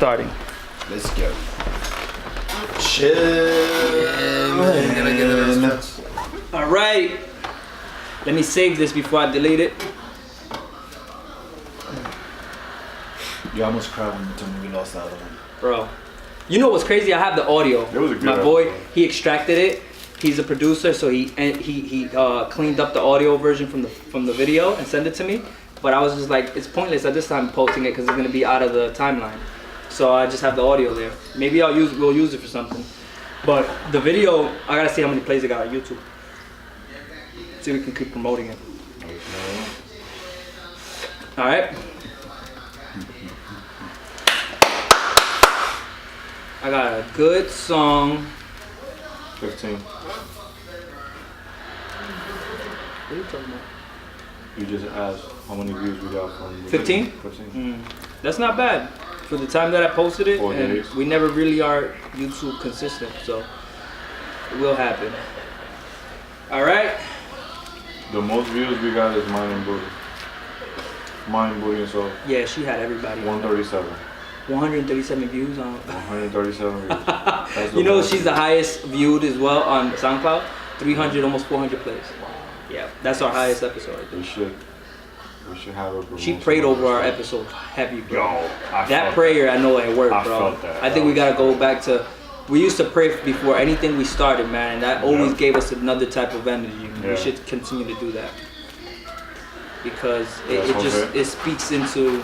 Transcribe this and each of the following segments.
starting. Let's go. Chill. All right. Let me save this before I delete it. You almost cried when you told me we lost that one. Bro, you know what's crazy? I have the audio. It was a good My boy, he extracted it. He's a producer, so he cleaned up the audio version from the video and sent it to me. But I was just like, it's pointless at this time posting it because it's gonna be out of the timeline. So I just have the audio there. Maybe we'll use it for something. But the video, I gotta see how many plays it got on YouTube. See if we can keep promoting it. All right. I got a good song. 15. What are you talking about? You just asked how many views we got from 15? 15. That's not bad for the time that I posted it. 4 and days. we never really are YouTube consistent, so it will happen. All right. The most views we got is Mine and Booty. Mine, Booty, and Soul. Yeah, she had everybody. 137. 137 views on. 137 views. That's You know, most. she's the highest viewed as well on SoundCloud. 300, almost 400 plays. Yeah, that's our highest episode. We should have her. She prayed over our episode heavy, bro. Yo, That prayer, I know it worked, I bro. felt that. I think we gotta go back to. We used to pray before anything we started, man, and that always gave us another type of energy. Yeah. We should continue to do that because Yes, it speaks into.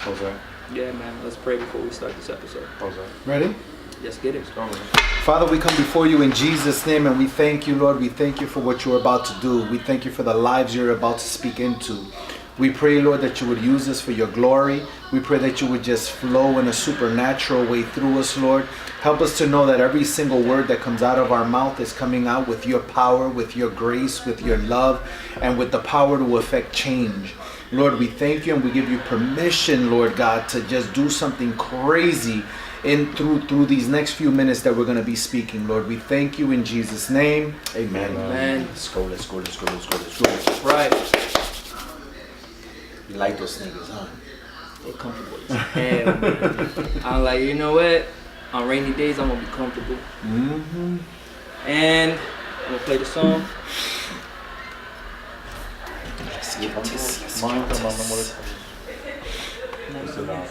Jose. Yeah, man. Let's pray before we start this episode. Jose. Ready? Let's get it. Go, man. Father, we come before you in Jesus' name and we thank you, Lord. We thank you for what you're about to do. We thank you for the lives you're about to speak into. We pray, Lord, that you would use us for your glory. We pray that you would just flow in a supernatural way through us, Lord. Help us to know that every single word that comes out of our mouth is coming out with your power, with your grace, with your love, and with the power to affect change. Lord, we thank you and we give you permission, Lord God, to just do something crazy through these next few minutes that we're going to be speaking. Lord, we thank you in Jesus' name. Amen. Amen. Let's go. Right. You like those niggas, huh? They're comfortable as hell, man. I'm like, you know what? On rainy days, I'm gonna be comfortable. Mm-hmm. And I'm gonna play the song. Mine, come on, Sit down.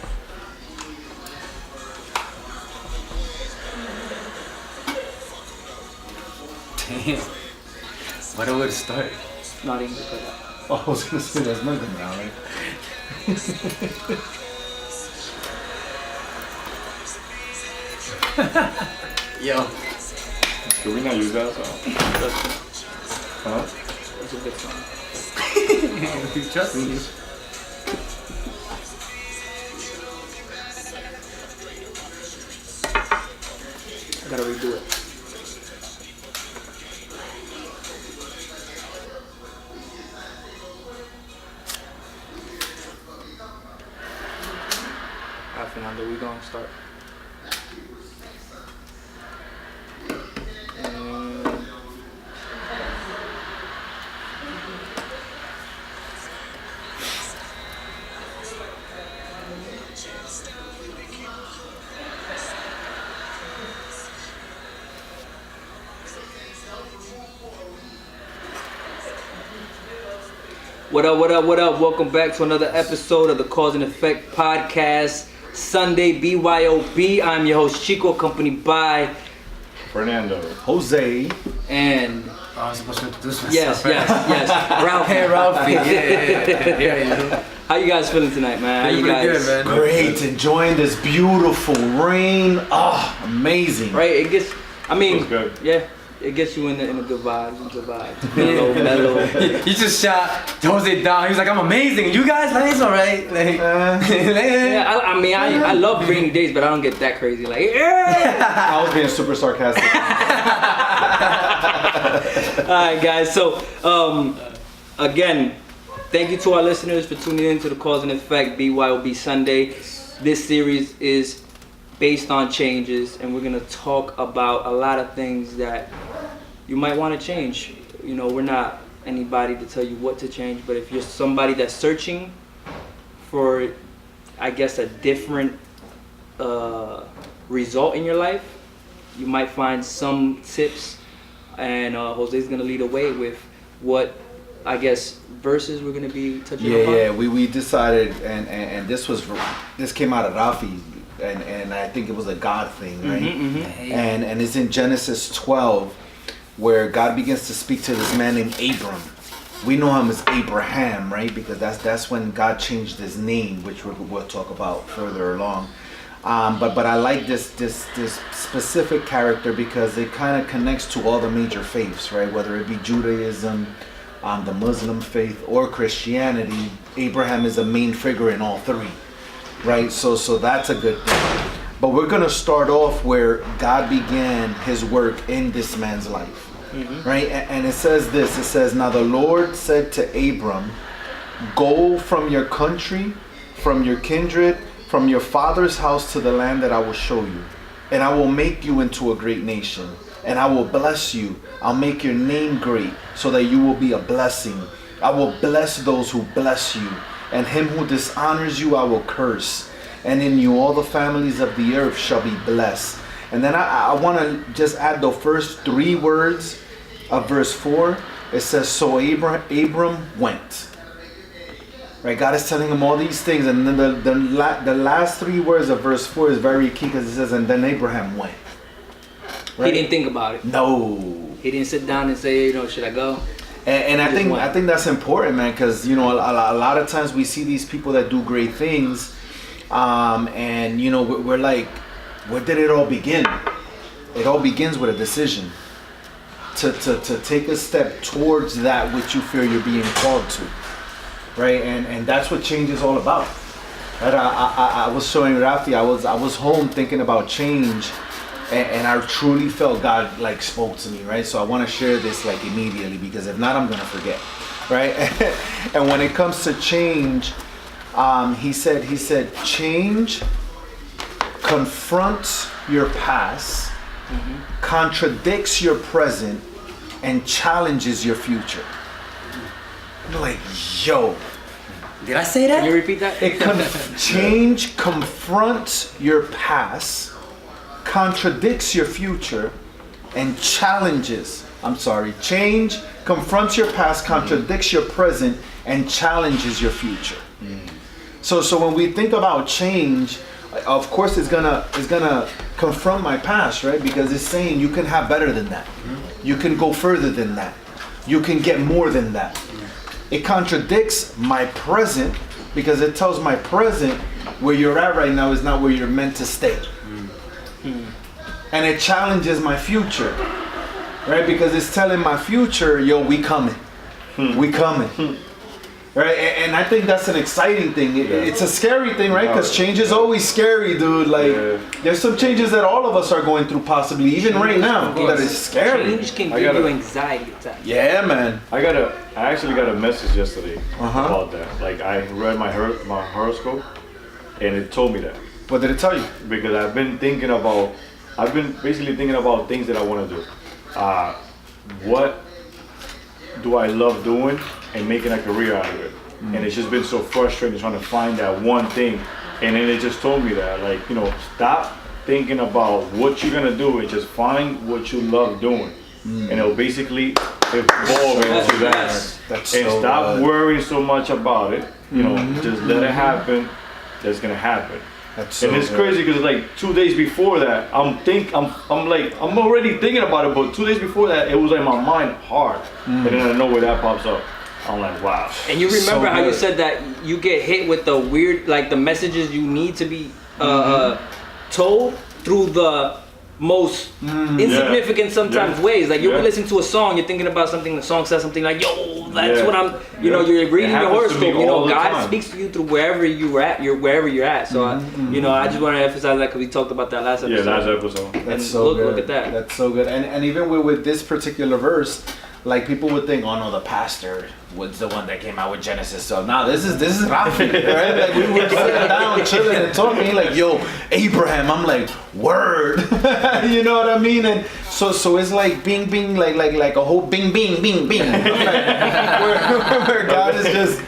Damn. What a way to start. Not even play that. Oh, I was going to say there's nothing now, right? Yo. Can we not use that song? Huh? It's a good song. You trust me. I gotta redo it. Alright, Fernando, we gonna start. What up, what up, what up? Welcome back to another episode of the Cause and Effect Podcast. Sunday, B.Y.O.B. I'm your host, Chico, accompanied by Fernando. Jose. and I was supposed to introduce myself. yes, Ralph. Hey, Ralphie. Yeah. How you guys feeling tonight, man? How you guys? Pretty good, man. Great. Enjoying this beautiful rain. Oh, amazing. Right? It gets. I mean, Feels good. yeah, it gets you in a good vibe. Mellow. You just shot Jose down. He was like, I'm amazing. You guys, like, it's alright. Like, Yeah, I mean, I love rainy days, but I don't get that crazy. Like, yeah. I was being super sarcastic. All right, guys. So, again, thank you to our listeners for tuning in to the Cause and Effect B.Y.O.B. Sunday. This series is based on changes, and we're gonna talk about a lot of things that you might want to change. You know, we're not anybody to tell you what to change, but if you're somebody that's searching for, I guess, a different result in your life, you might find some tips, and Jose's gonna lead away with what I guess verses we're gonna be touching upon. Yeah, we decided, and this came out of Rafi, and I think it was a God thing, right? And it's in Genesis 12 where God begins to speak to this man named Abram. We know him as Abraham, right? Because that's when God changed his name, which we'll talk about further along. But I like this specific character because it kind of connects to all the major faiths, right? Whether it be Judaism, the Muslim faith, or Christianity, Abraham is a main figure in all three, right? So that's a good thing. But we're gonna start off where God began His work in this man's life. Right, and it says this. It says, "Now the Lord said to Abram, go from your country, from your kindred, from your father's house to the land that I will show you. And I will make you into a great nation. And I will bless you. I'll make your name great so that you will be a blessing. I will bless those who bless you. And him who dishonors you I will curse. And in you all the families of the earth shall be blessed." And then I want to just add the first three words of verse 4. It says, "So Abram went." Right, God is telling him all these things, and then the last three words of verse 4 is very key because it says, "And then Abraham went." Right? He didn't think about it. No. He didn't sit down and say, should I go? And I think that's important, man, because a lot of times we see these people that do great things, and we're like, where did it all begin? It all begins with a decision to take a step towards that which you feel you're being called to, right? And that's what change is all about. Right? I was showing Rafi, I was home thinking about change, and I truly felt God spoke to me, right? So I want to share this immediately, because if not, I'm gonna forget, right? And when it comes to change, he said change confronts your past, contradicts your present, and challenges your future. I'm like, yo. Did I say that? Can you repeat that? Change confronts your past, contradicts your future, and challenges. Change confronts your past, contradicts your present, and challenges your future. So when we think about change, of course it's gonna confront my past, right? Because it's saying you can have better than that. You can go further than that. You can get more than that. It contradicts my present because it tells my present where you're at right now is not where you're meant to stay. And it challenges my future, right? Because it's telling my future, yo, we coming. We coming. Right, and I think that's an exciting thing. It's a scary thing, right? Because change is always scary, dude. There's some changes that all of us are going through, possibly even right now, that is scary. Change can give you anxiety attacks. Yeah, man. I actually got a message yesterday about that. I read my horoscope, and it told me that. What did it tell you? Because I've been basically thinking about things that I want to do. What do I love doing and making a career out of it? And it's just been so frustrating trying to find that one thing. And then it just told me that, stop thinking about what you're gonna do and just find what you love doing. And it'll basically evolve into that. That's and so stop good. worrying so much about it. Just let it happen. That's gonna happen. That's so and it's good. crazy because 2 days before that, I'm already thinking about it. But 2 days before that, it was in my mind hard. And then I know where that pops up. I'm like, wow. And you remember So how you good. said that you get hit with the weird, the messages you need to be told through the most insignificant sometimes ways. You'll be listening to a song, you're thinking about something, the song says something like, yo, that's what I'm, you're reading your horoscope, God speaks to you through wherever you're at. So, I just want to emphasize that because we talked about that last episode. Yeah, last episode. That's so good. Look at that. That's so good. And even with this particular verse, people would think, oh no, the pastor was the one that came out with Genesis. So now this is Rafi, right? We were sitting down, chilling and talking. Yo, Abraham. I'm like, word. You know what I mean? And so it's bing, bing, like a whole bing, bing, bing, bing. Where God is just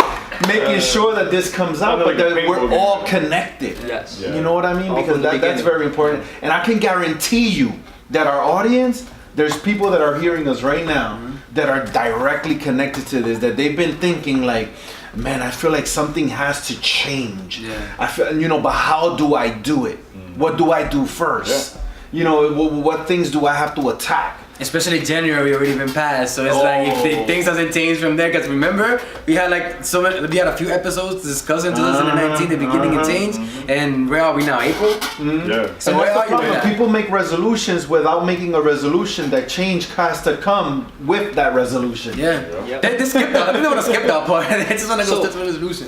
making sure that this comes out, Sounded but like a that we're paintball game. all connected. Yes. Yeah. You know what I mean? All Because from the that's beginning. very important. And I can guarantee you that our audience, there's people that are hearing us right now that are directly connected to this, that they've been thinking like, man, I feel like something has to change. Yeah. I feel, but how do I do it? What do I do first? What things do I have to attack? Especially January already been passed, so it's like if things doesn't change from there. Because remember, we had like we had a few episodes discussing 2019, the beginning and change, and where are we now? April. Yeah. So And where that's are the you with problem. that? People make resolutions without making a resolution that change has to come with that resolution. Yeah. Yep. They skipped that. I think they want to skip that part. They just want to go So- to the resolution.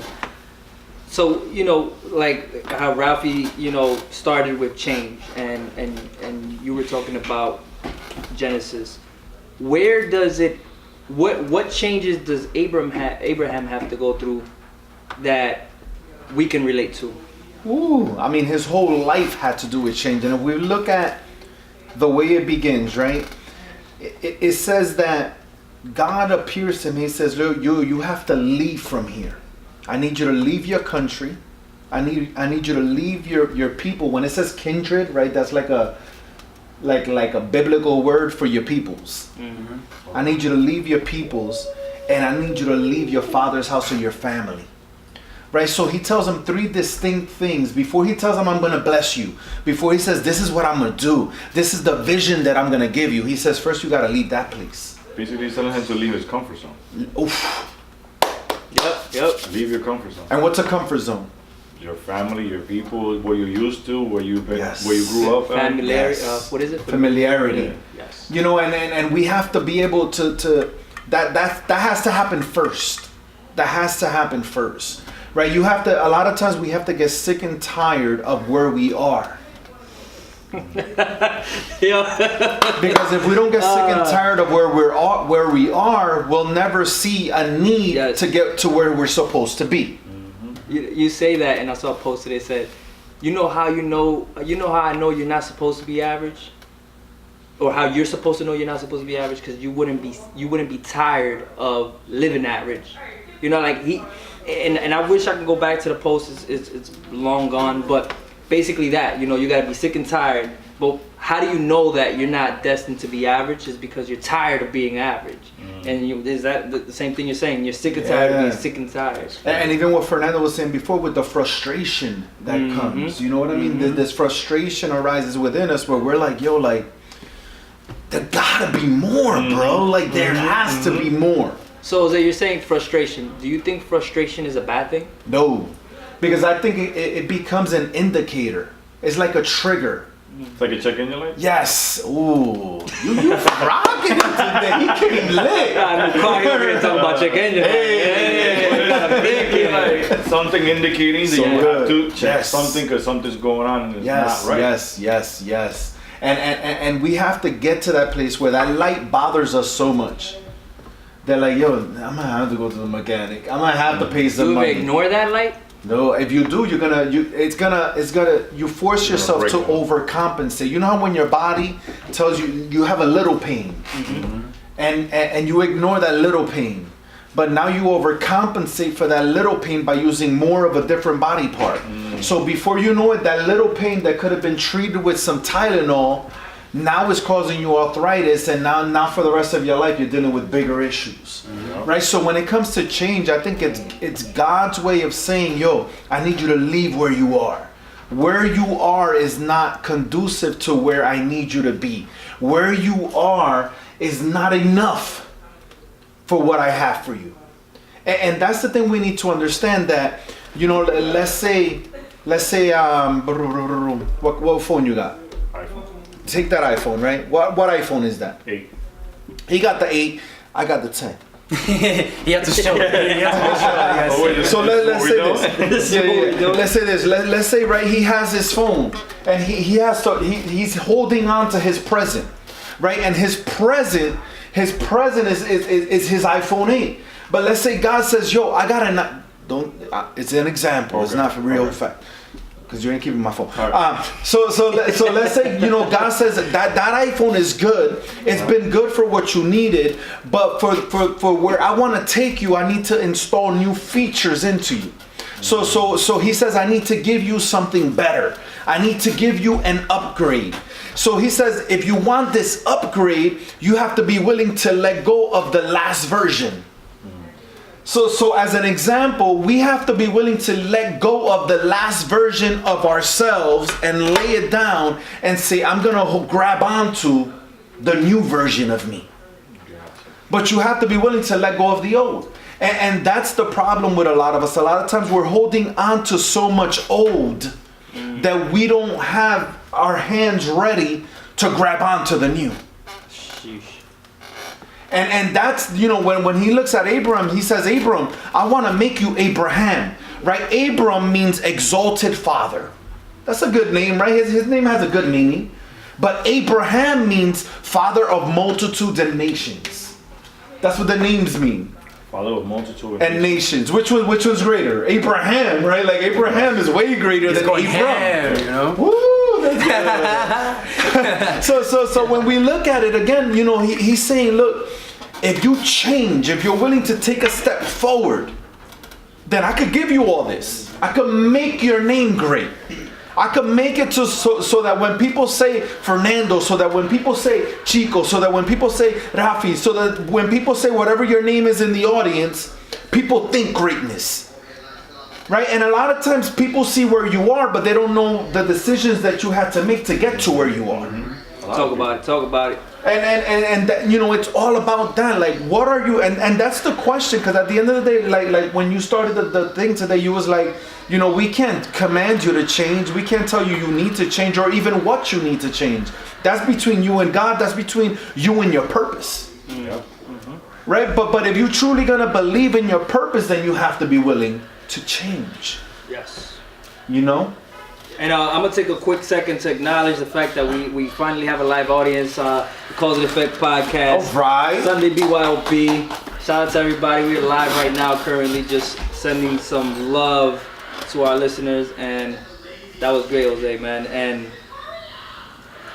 So, like how Ralphie, started with change and you were talking about Genesis. Where does it, what changes does Abraham have to go through that we can relate to? Ooh, I mean, his whole life had to do with change. And if we look at the way it begins, right? It says that God appears to him. He says, "Look, you have to leave from here. I need you to leave your country. I need you to leave your people." When it says kindred, right? That's like a biblical word for your peoples. Mm-hmm. I need you to leave your peoples, and I need you to leave your father's house and your family. Right? So he tells them three distinct things. Before he tells them, I'm going to bless you. Before he says, this is what I'm going to do. This is the vision that I'm going to give you. He says, first you got to leave that place. Basically, he's telling him to leave his comfort zone. Oof. Yep. Leave your comfort zone. And what's a comfort zone? Your family, your people, where you're used to, where you've been, Yes. where you grew up. at. Familiarity. Yes. What is it? Familiarity. Yeah. Yes. And we have to be able to that has to happen first. That has to happen first. Right? You have to, a lot of times we have to get sick and tired of where we are. Yeah. Because if we don't get sick and tired of where we are, we'll never see a need Yes. to get to where we're supposed to be. You say that, and I saw a post today that said, how I know you're not supposed to be average, or how you're supposed to know you're not supposed to be average, because you wouldn't be tired of living average. And I wish I could go back to the post. It's long gone, but basically that you got to be sick and tired. But how do you know that you're not destined to be average? Is because you're tired of being average. And is that the same thing you're saying? You're sick and tired of being sick and tired. And even what Fernando was saying before with the frustration that comes, you know what I mean? This frustration arises within us where we're like, there gotta be more, bro. Like there has to be more. So Jose, you're saying frustration. Do you think frustration is a bad thing? No, because I think it becomes an indicator. It's like a trigger. It's like a check engine light. Yes. Ooh. You rocking it today. He came lit. I'm quiet over here talking about check engine. Something indicating that So you have to good. check Yes. something because something's going on and it's Yes, not right. yes. And we have to get to that place where that light bothers us so much. They're like, I'm gonna have to go to the mechanic. I'm gonna have to pay some Do we money. ignore that light? No, if you do, you force yourself break to down. overcompensate. You know how when your body tells you have a little pain, and you ignore that little pain, but now you overcompensate for that little pain by using more of a different body part. So before you know it, that little pain that could have been treated with some Tylenol now is causing you arthritis, and now for the rest of your life you're dealing with bigger issues. Right? So when it comes to change, I think it's God's way of saying, I need you to leave where you are. Where you are is not conducive to where I need you to be. Where you are is not enough for what I have for you. And that's the thing we need to understand, that, let's say, what phone you got? iPhone Take that iPhone, right? What iPhone is that? 8. He got the 8, I got the 10. He had to show. So let's say this. this. Let's say this. Let's say, right, he has his phone, and he's holding on to his present, right? And his present is his iPhone 8. But let's say God says, I got it's an example. It's Okay. not for real Okay. fact. because you ain't keeping my phone. So let's say, you know, God says that iPhone is good. It's been good for what you needed, but for where I want to take you, I need to install new features into you. So he says, I need to give you something better. I need to give you an upgrade. So he says, if you want this upgrade, you have to be willing to let go of the last version. So as an example, we have to be willing to let go of the last version of ourselves and lay it down and say, I'm going to grab onto the new version of me. But you have to be willing to let go of the old. And that's the problem with a lot of us. A lot of times we're holding on to so much old that we don't have our hands ready to grab onto the new. Sheesh. And that's, you know, when he looks at Abram, he says, Abram, I want to make you Abraham, right? Abram means exalted father. That's a good name, right? His name has a good meaning. But Abraham means father of multitudes and nations. That's what the names mean. Father of multitude and nations. Which one's greater? Abraham, right? Like Abraham is way greater than Abram. Ham, you know? Woo, that's good. So when we look at it again, you know, he's saying, look, if you change, if you're willing to take a step forward, then I could give you all this. I could make your name great. I could make it so that when people say Fernando, so that when people say Chico, so that when people say Rafi, so that when people say whatever your name is in the audience, people think greatness. Right? And a lot of times people see where you are, but they don't know the decisions that you had to make to get to where you are. Talk about it. And that, you know, it's all about that. Like, what are you? And that's the question. Because at the end of the day, like when you started the thing today, you was like, you know, we can't command you to change. We can't tell you need to change or even what you need to change. That's between you and God. That's between you and your purpose. Yeah. Right? But if you're truly going to believe in your purpose, then you have to be willing to change. Yes. You know? And I'm going to take a quick second to acknowledge the fact that we finally have a live audience. The Cause and Effect podcast. All right. Sunday B.Y.O.B. Shout out to everybody. We're live right now currently, just sending some love to our listeners. And that was great, Jose, man. And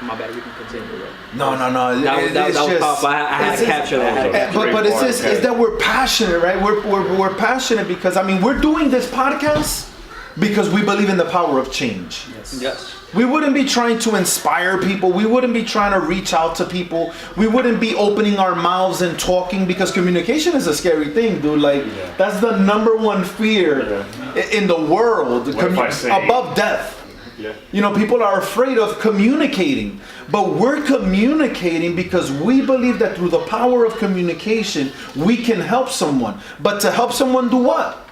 my bad, we can continue. Right? No. That was powerful. I had to capture that. But it's just it's that we're passionate, right? We're passionate because, I mean, we're doing this podcast because we believe in the power of change. Yes. We wouldn't be trying to inspire people. We wouldn't be trying to reach out to people. We wouldn't be opening our mouths and talking because communication is a scary thing, dude. Like, that's the number one fear in the world, above death. Yeah. You know, people are afraid of communicating, but we're communicating because we believe that through the power of communication, we can help someone. But to help someone do what?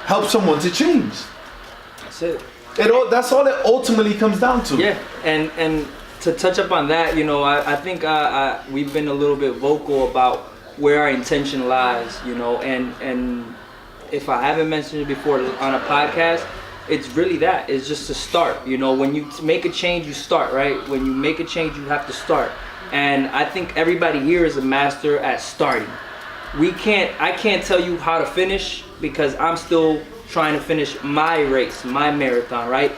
Help someone to change. That's it. That's all it ultimately comes down to. Yeah, and to touch up on that, you know, I think we've been a little bit vocal about where our intention lies, you know, and if I haven't mentioned it before on a podcast, it's really that. It's just to start, you know. When you make a change, you start, right? When you make a change, you have to start. And I think everybody here is a master at starting. I can't tell you how to finish because I'm still trying to finish my race, my marathon, right?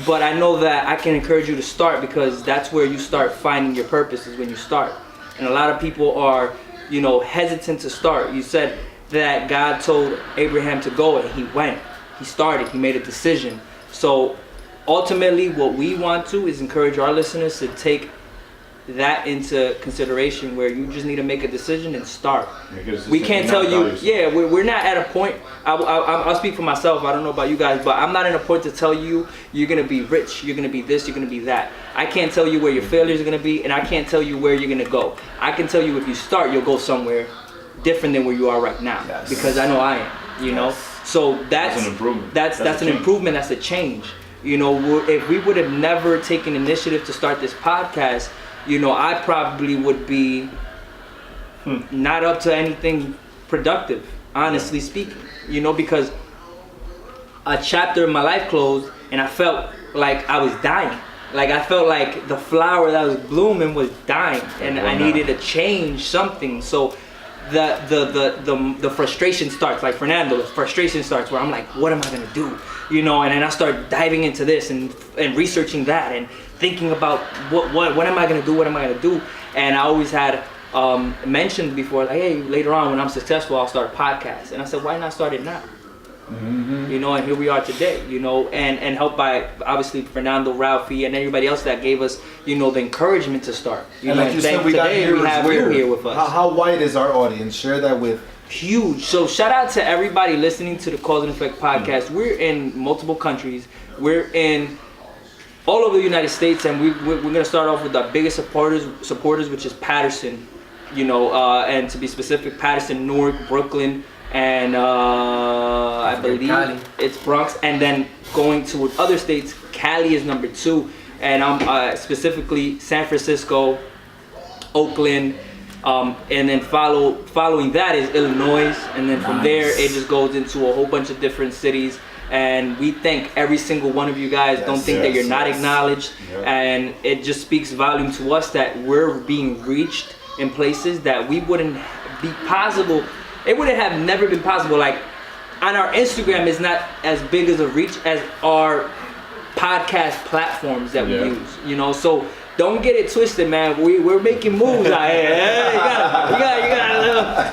But I know that I can encourage you to start because that's where you start finding your purpose, is when you start. And a lot of people are, you know, hesitant to start. You said that God told Abraham to go and he went. He started, he made a decision. So ultimately what we want to is encourage our listeners to take that into consideration, where you just need to make a decision and start. We can't tell you, we're not at a point, I'll speak for myself, I don't know about you guys, but I'm not in a point to tell you you're going to be rich, you're going to be this, you're going to be that. I can't tell you where your failures are going to be, and I can't tell you where you're going to go. I can tell you if you start, you'll go somewhere different than where you are right now, because I know I am, you know. So that's an improvement. That's an improvement, that's a change. You know, if we would have never taken initiative to start this podcast, you know, I probably would be not up to anything productive, honestly speaking. You know, because a chapter in my life closed and I felt like I was dying. Like I felt like the flower that was blooming was dying and I needed to change something. So the frustration starts. Like Fernando, the frustration starts where I'm like, what am I gonna do? You know, and then I start diving into this and researching that and thinking about what am I gonna do? What am I gonna do? And I always had mentioned before, like, hey, later on when I'm successful, I'll start a podcast. And I said, why not start it now? Mm-hmm. You know, and here we are today, you know, and helped by obviously Fernando, Ralphie, and everybody else that gave us, you know, the encouragement to start. You And know, like you said, we have you here with us. How wide is our audience? Share that with. Huge. So shout out to everybody listening to the Cause and Effect podcast. We're in multiple countries. We're in all over the United States, and we're gonna start off with our biggest supporters, which is Patterson. You know, and to be specific, Patterson, Newark, Brooklyn, and I believe Cali. it's Bronx, and then going to other states, Cali is number 2, and I'm specifically San Francisco, Oakland, and then following that is Illinois, and then from there it just goes into a whole bunch of different cities. And we thank every single one of you guys. Don't think that you're not acknowledged, and it just speaks volume to us that we're being reached in places that we wouldn't be possible. It would have never been possible. Like on our Instagram is not as big as a reach as our podcast platforms that we use. You know, so don't get it twisted, man. We're making moves out here.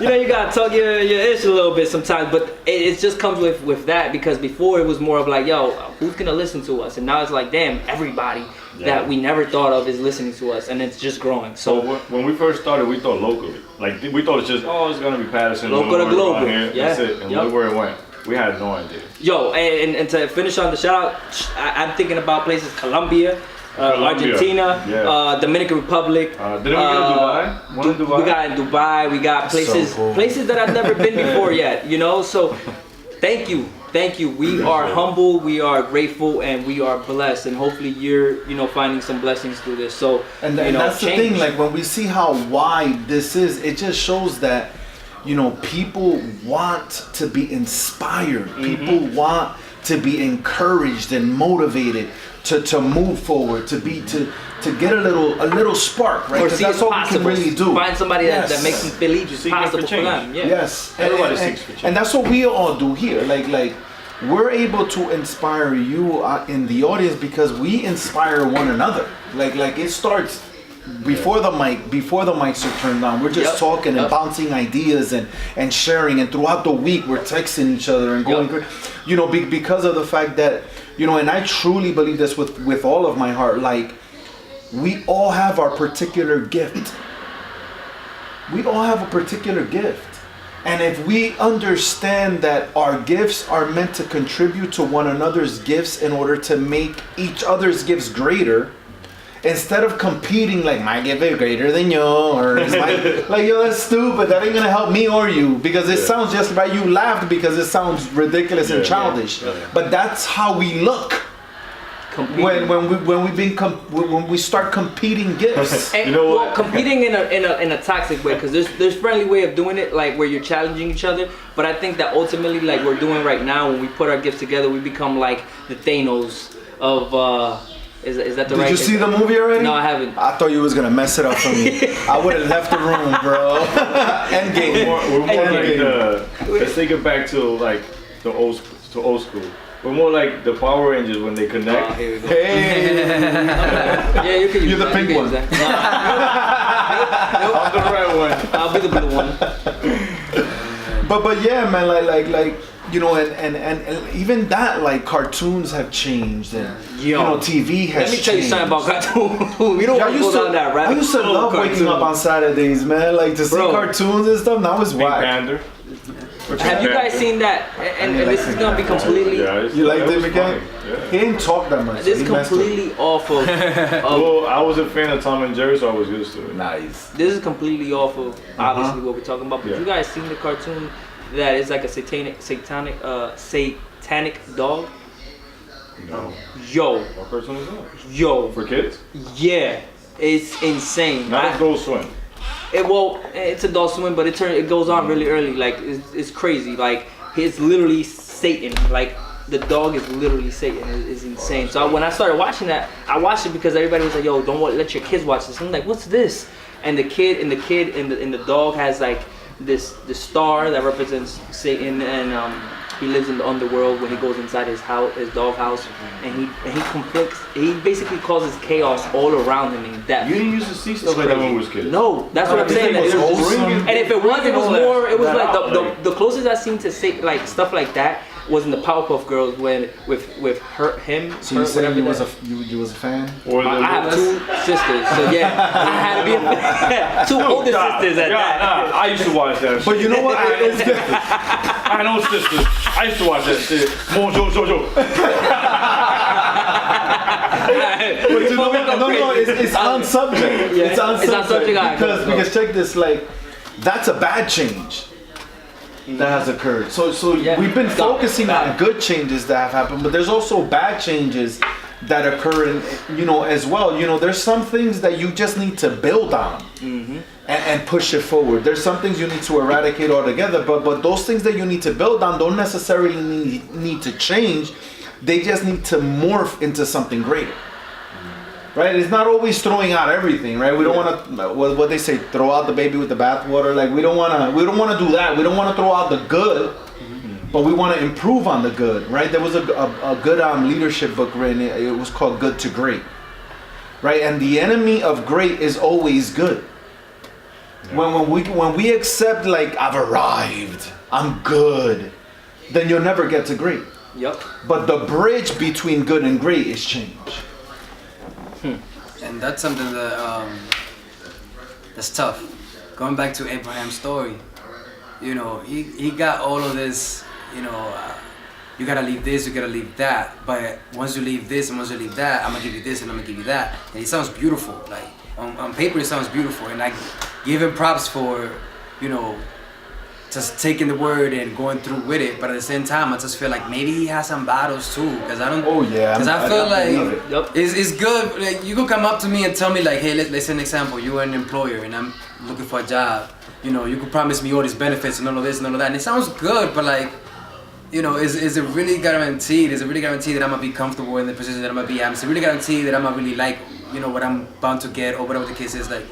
You gotta talk your ish a little bit sometimes, but it just comes with that, because before it was more of like, yo, who's gonna listen to us? And now it's like, damn, everybody that we never thought of is listening to us, and it's just growing. So when we first started, we thought locally. Like we thought it's just, it's gonna be Patterson, local to global. That's it. And look where it went. We had no idea. Yo, and to finish on the shout out, I'm thinking about places Colombia, Argentina, Dominican Republic. Didn't we go to Dubai? One in Dubai? We got in Dubai. We got places places that I've never been before yet. You know, so thank you. We are humble, we are grateful, and we are blessed. And hopefully you're, finding some blessings through this. So and that's the thing. Like when we see how wide this is, it just shows that people want to be inspired. Mm-hmm. People want to be encouraged and motivated to move forward, to get a little spark, right? Because that's all we can really do. Find somebody that makes them believe it's possible for them. Yeah. Yes, everybody seeks for change. And that's what we all do here. Like we're able to inspire you in the audience because we inspire one another. Like it starts before the mics are turned on. We're just talking and bouncing ideas and sharing, and throughout the week we're texting each other and going because of the fact that and I truly believe this with all of my heart, like we all have our particular gift. We all have a particular gift. And if we understand that our gifts are meant to contribute to one another's gifts in order to make each other's gifts greater, instead of competing like my gift is greater than yours, like yo, that's stupid. That ain't gonna help me or you, because it sounds just right. You laughed because it sounds ridiculous and childish, but that's how we look. When we start competing gifts. And, competing in a toxic way, because there's friendly way of doing it, like where you're challenging each other. But I think that ultimately, like we're doing right now, when we put our gifts together, we become like the Thanos of. Is that the right? Did you see the movie already? No, I haven't. I thought you was gonna mess it up for me. I would have left the room, bro. Endgame. We're more like let's take it back to like the old school. We're more like the Power Rangers when they connect. Here we go. Hey. Yeah, you can use You're the pink one. Nope. I'm the red one. I'll be the blue one. But yeah, man, like and even that, like cartoons have changed, and TV has changed. Let me tell you something about cartoons. We don't want to go down that rabbit hole. I used to love waking up on Saturdays, man, like to see cartoons and stuff. Now it's whack. Panther. Have you guys seen that? And this is gonna be completely. You like David McCann? Yeah. He didn't talk that much. This is completely off of. Well, I was a fan of Tom and Jerry, so I was used to it. Nice. This is completely off of obviously what we're talking about. But you guys seen the cartoon that is like a satanic dog? No. Yo. What cartoon is that? Yo. For kids? Yeah, it's insane. Not Adult Swim. It's Adult Swim, but it goes on really early. Like it's crazy. Like it's literally Satan. Like the dog is literally Satan. It's insane. So when I started watching that, I watched it because everybody was like, "Yo, don't let your kids watch this." I'm like, "What's this?" And the kid and the dog has like this star that represents Satan, and he lives in the underworld when he goes inside his house, his dog house, and he conflicts. He basically causes chaos all around him and death. You didn't used to see stuff like that when we was kids. No, that's what I'm saying. It was And ringing. if it was more. It was That like out, the closest I seen to say like stuff like that was in the Powerpuff Girls when with him. So you saying you was a fan? Or the I have two sisters, so yeah, I had to be a fan. Two older sisters at that. I used to watch that. But you know what? It's good. I know sisters. I used to watch that shit. Mojo. But you know what? No, it's on subject. Yeah, It's on it's on subject. subject, alright, go. Because check this, like, that's a bad change that has occurred. So Yeah. we've been Bad. focusing on good changes that have happened, but there's also bad changes that occur in, as well. There's some things that you just need to build on and push it forward. There's some things you need to eradicate altogether, but those things that you need to build on don't necessarily need to change. They just need to morph into something greater. Right? It's not always throwing out everything, right? We don't want to, what they say, throw out the baby with the bathwater. Like we don't want to do that. We don't want to throw out the good, but we want to improve on the good, right? There was a good leadership book written. It was called Good to Great, right? And the enemy of great is always good. Yeah. When we accept like I've arrived, I'm good, then you'll never get to great. Yep. But the bridge between good and great is change. And that's something that that's tough. Going back to Abraham's story, he got all of this, you gotta leave this, you gotta leave that. But once you leave this and once you leave that, I'm gonna give you this and I'm gonna give you that. And it sounds beautiful. Like on paper, it sounds beautiful. And I give him props for, just taking the word and going through with it. But at the same time, I just feel like maybe he has some battles too. Because I don't. Oh yeah. Because I feel like Yep. it's good. Like you could come up to me and tell me like, hey, let's say an example. You are an employer and I'm looking for a job. You could promise me all these benefits and all of this and all of that. And it sounds good, but like, is it really guaranteed? Is it really guaranteed that I'm gonna be comfortable in the position that I'm gonna be at? Is it really guaranteed that I'm gonna really like, what I'm bound to get or whatever the case is? Like,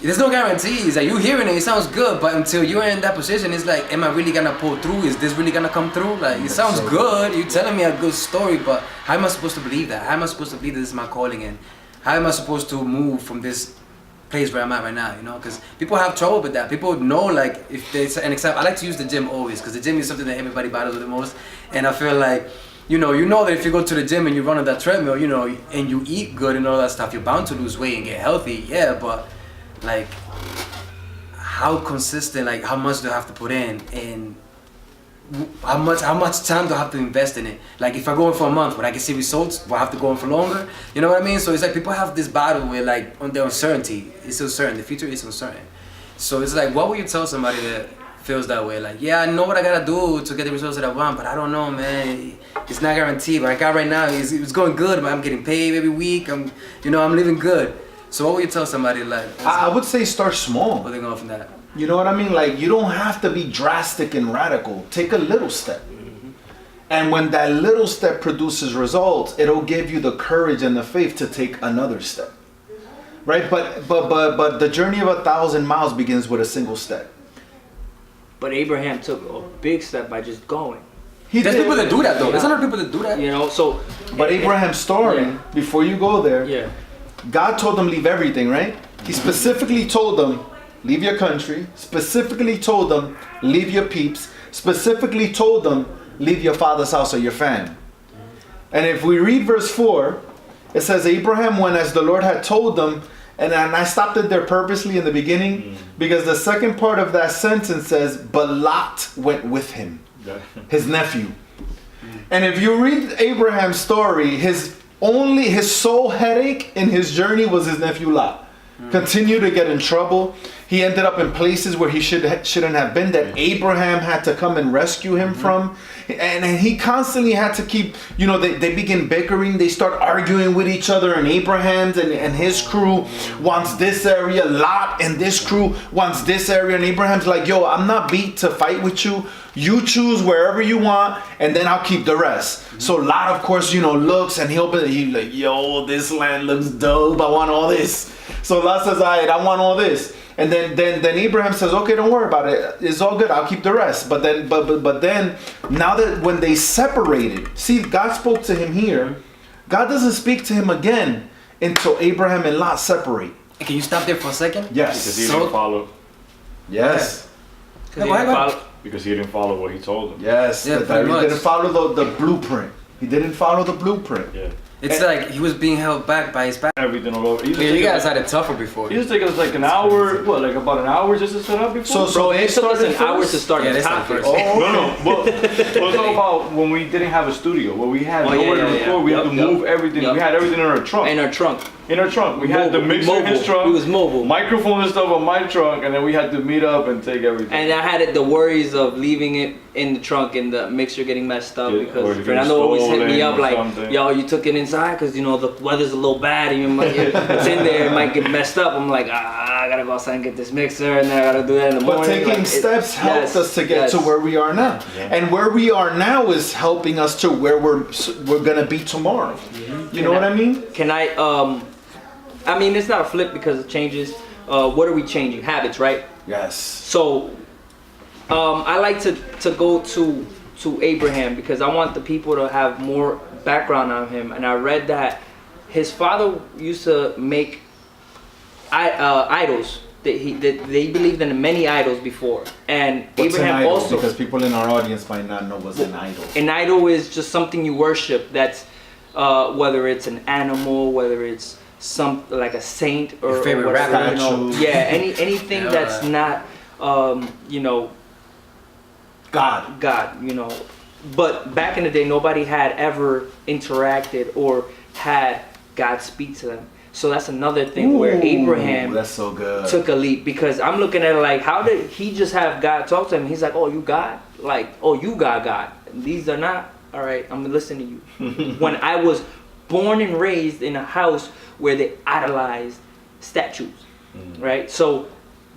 there's no guarantees. Like you hearing it sounds good, but until you're in that position, it's like, am I really gonna pull through? Is this really gonna come through? Like it sounds good. You're telling me a good story, but how am I supposed to believe that? How am I supposed to believe that this is my calling? And how am I supposed to move from this place where I'm at right now? Because people have trouble with that. People know, like, if there's an example. I like to use the gym always, because the gym is something that everybody battles with the most. And I feel like, you know that if you go to the gym and you run on that treadmill, and you eat good and all that stuff, you're bound to lose weight and get healthy. Yeah, but like, how consistent, like how much do I have to put in, and how much time do I have to invest in it? Like if I go in for a month, when I can see results, do I have to go in for longer? You know what I mean? So it's like people have this battle with like on the uncertainty. It's uncertain. The future is uncertain. So it's like, what would you tell somebody that feels that way? Like, yeah, I know what I gotta do to get the results that I want, but I don't know, man. It's not guaranteed. What I got right now it's going good, but I'm getting paid every week. I'm living good. So what would you tell somebody like? I would say start small. Where they going from that? You know what I mean? Like you don't have to be drastic and radical. Take a little step. And when that little step produces results, it'll give you the courage and the faith to take another step. Right? But the journey of 1,000 miles begins with a single step. But Abraham took a big step by just going. There's people that do that though. There's a lot of people that do that. So. But Abraham's story, before you go there, Yeah. God told them leave everything, right? He specifically told them leave your country, specifically told them leave your peeps, specifically told them leave your father's house or your fam. And if we read verse 4, it says Abraham went as the Lord had told them, and I stopped it there purposely in the beginning because the second part of that sentence says, but Lot went with him, his nephew. And if you read Abraham's story, his sole headache in his journey was his nephew Lot. Continued to get in trouble. He ended up in places where he shouldn't have been, that Abraham had to come and rescue him from. And he constantly had to keep, they begin bickering. They start arguing with each other, and Abraham's and his crew wants this area. Lot and this crew wants this area. And Abraham's like, yo, I'm not beat to fight with you. You choose wherever you want, and then I'll keep the rest. So Lot, of course, looks, and he's like, yo, this land looks dope. I want all this. So Lot says, all right, I want all this. And then Abraham says, okay, don't worry about it. It's all good. I'll keep the rest. But then now that when they separated, see, God spoke to him here. God doesn't speak to him again until Abraham and Lot separate. Can you stop there for a second? Yes. Because he didn't follow. Yes. Yeah, go ahead. Because he didn't follow what he told them. Yes. Yeah, He pretty much. didn't follow the blueprint. He didn't follow the blueprint. Yeah. It's like he was being held back by his back. Everything all over. Yeah, you guys had it tougher before. It used to take us like an hour, like about an hour just to set up before? So It took us an hour to start Yeah, the that's not topic. first. Oh, no. But it's all about when we didn't have a studio, where we had nowhere to record. We had to move everything. We had everything in our trunk. In our trunk. In our trunk. We had the mixer in his trunk. It was mobile. Microphone and stuff on my trunk, and then we had to meet up and take everything. And I had the worries of leaving it in the trunk and the mixture getting messed up Yeah, or because getting Fernando always hit me stolen up or like, something. yo, you took it inside because, you know, the weather's a little bad and it's in there, it might get messed up. I'm like, I gotta go outside and get this mixer and then I gotta do that in the But morning. taking steps helped us to get to where we are now. Yeah. And where we are now is helping us to where we're gonna be tomorrow. You know what I mean? Can I mean, it's not a flip because it changes. What are we changing? Habits, right? Yes. So, I like to go to Abraham because I want the people to have more background on him. And I read that his father used to make idols. That they believed in many idols before. And What's Abraham an idol? also, Because people in our audience might not know what's an idol. an idol is just something you worship. That's whether it's an animal, whether it's some like a saint or Your favorite whatever, rapper. you know. Statue. Yeah, anything Yeah. that's not you know, God, you know. But back in the day, nobody had ever interacted or had God speak to them. So that's another thing where Ooh, Abraham that's so good. took a leap, because I'm looking at it like, how did he just have God talk to him? He's like, oh, you God? Like, oh, you got God. These are not. All right, I'm listening to you. When I was born and raised in a house where they idolized statues, right? So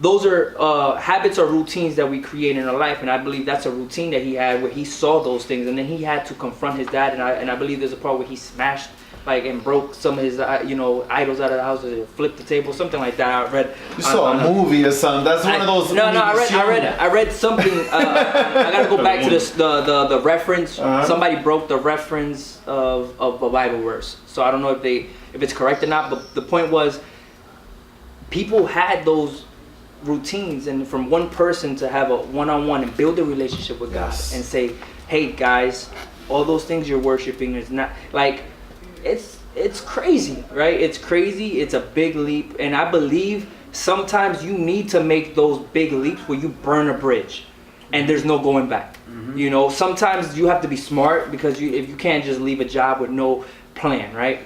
those are habits or routines that we create in our life, and I believe that's a routine that he had where he saw those things, and then he had to confront his dad, and I believe there's a part where he smashed and broke some of his idols out of the house, or flipped the table, something like that. I read. You saw a movie or something. That's one of those. I read something. I gotta go back to this the reference. Uh-huh. Somebody broke the reference of a Bible verse, so I don't know if it's correct or not. But the point was, people had those routines, and from one person to have a one-on-one and build a relationship with Yes. God and say, hey guys, all those things you're worshiping is not like. It's crazy, right? It's crazy. It's a big leap, and I believe sometimes you need to make those big leaps where you burn a bridge, and there's no going back. You know, sometimes you have to be smart, because if you can't just leave a job with no plan, right?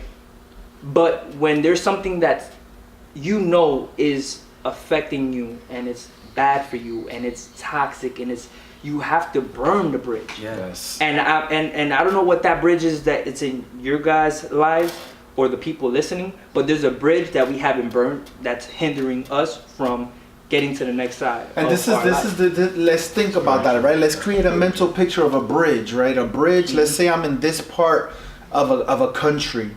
But when there's something that is affecting you, and it's bad for you, and it's toxic, and you have to burn the bridge. Yes. And I don't know what that bridge is that it's in your guys' lives or the people listening, but there's a bridge that we haven't burned that's hindering us from getting to the next side. And this is the let's think about that, right? Let's create a mental picture of a bridge, right? A bridge. Let's say I'm in this part of a country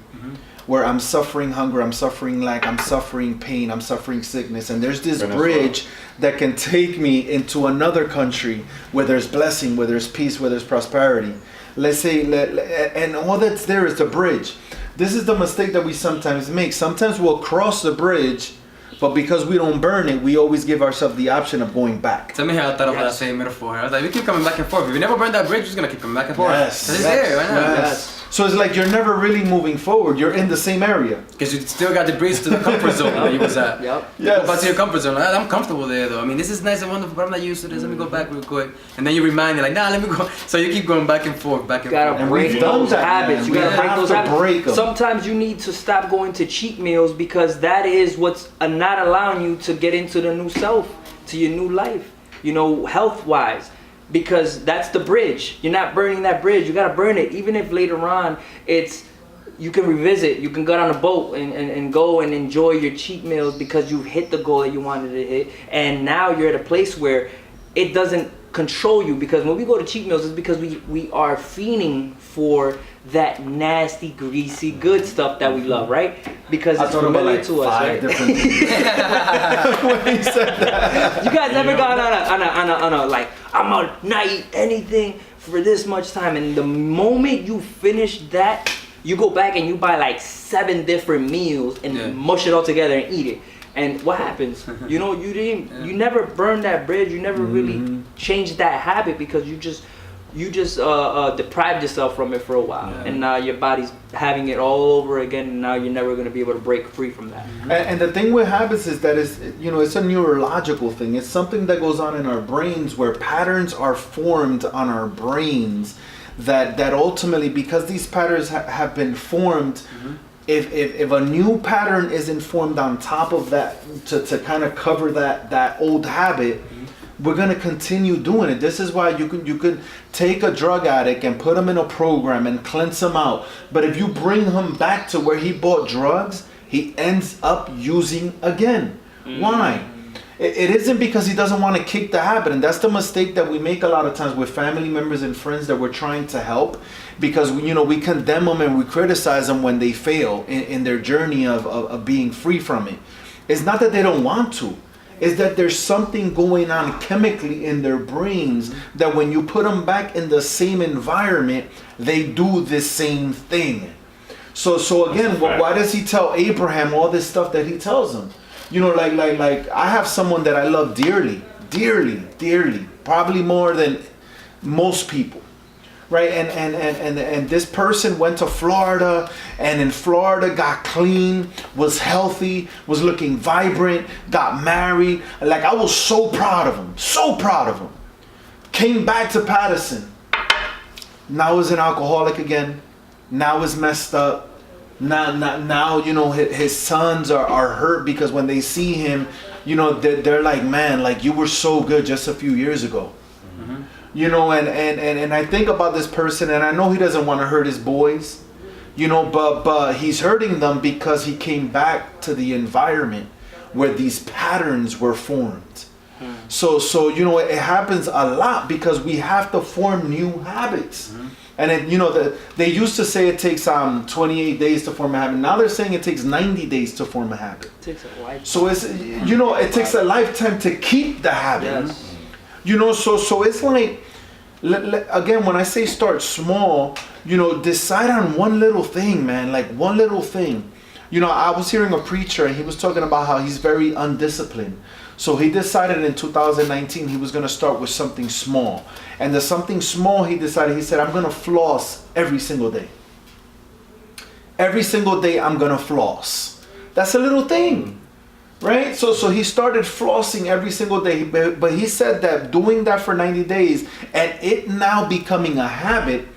where I'm suffering hunger, I'm suffering lack, I'm suffering pain, I'm suffering sickness, and there's this bridge that can take me into another country where there's blessing, where there's peace, where there's prosperity. Let's say, and all that's there is the bridge. This is the mistake that we sometimes make. Sometimes we'll cross the bridge, but because we don't burn it, we always give ourselves the option of going back. Tell me how I thought of that same metaphor. I was like, we keep coming back and forth. If we never burn that bridge, we're just gonna keep coming back and forth. Yes. 'Cause it's there, right now. Yes. So it's like you're never really moving forward. You're in the same area. Because you still got the bridge to the comfort zone that you was at. Yep. You go back to your comfort zone. I'm comfortable there though. I mean, this is nice and wonderful, but I'm not used to this. Let me go back real quick. And then you remind me, like, nah, let me go. So you keep going back and forth, back and You gotta forth. And break we've done those that, habits. man. You We gotta break have those to habits. break 'em. Sometimes you need to stop going to cheat meals, because that is what's not allowing you to get into the new self, to your new life, health wise, because that's the bridge. You're not burning that bridge. You gotta burn it, even if later on you can revisit. You can get on a boat and go and enjoy your cheat meals because you've hit the goal that you wanted to hit, and now you're at a place where it doesn't control you. Because when we go to cheat meals, it's because we are fiending for that nasty, greasy, good stuff that we love, right? Because I it's thought about familiar like to us, 5 right? different things. When he said that. You guys ever gone on a like, I'm gonna not eat anything for this much time, and the moment you finish that, you go back and you buy like 7 different meals and mush it all together and eat it. And what happens? You know, you never burn that bridge. You never really changed that habit because you just deprived yourself from it for a while, and now your body's having it all over again, and now you're never going to be able to break free from that. And the thing with habits is that it's a neurological thing. It's something that goes on in our brains where patterns are formed on our brains that ultimately, because these patterns have been formed, if a new pattern isn't formed on top of that to kind of cover that old habit, we're gonna continue doing it. This is why you could take a drug addict and put him in a program and cleanse him out. But if you bring him back to where he bought drugs, he ends up using again. Why? It isn't because he doesn't want to kick the habit, and that's the mistake that we make a lot of times with family members and friends that we're trying to help, because we condemn them and we criticize them when they fail in their journey of being free from it. It's not that they don't want to. Is that there's something going on chemically in their brains that when you put them back in the same environment, they do the same thing. So again, why does he tell Abraham all this stuff that he tells him? Like I have someone that I love dearly, probably more than most people. Right, and this person went to Florida, and in Florida got clean, was healthy, was looking vibrant, got married. Like, I was so proud of him, Came back to Patterson. Now is an alcoholic again. Now is messed up. Now his sons are hurt because when they see him, they're like, man, like you were so good just a few years ago. And I think about this person, and I know he doesn't want to hurt his boys, but he's hurting them because he came back to the environment where these patterns were formed. So it happens a lot because we have to form new habits. And they used to say it takes 28 days to form a habit. Now they're saying it takes 90 days to form a habit. It takes a lifetime. So it takes a lifetime to keep the habit. Yes. So it's like, again, when I say start small, decide on one little thing, man, like one little thing. I was hearing a preacher and he was talking about how he's very undisciplined. So he decided in 2019 he was going to start with something small. And the something small he said, I'm going to floss every single day. Every single day I'm going to floss. That's a little thing. Right? So he started flossing every single day. But he said that doing that for 90 days and it now becoming a habit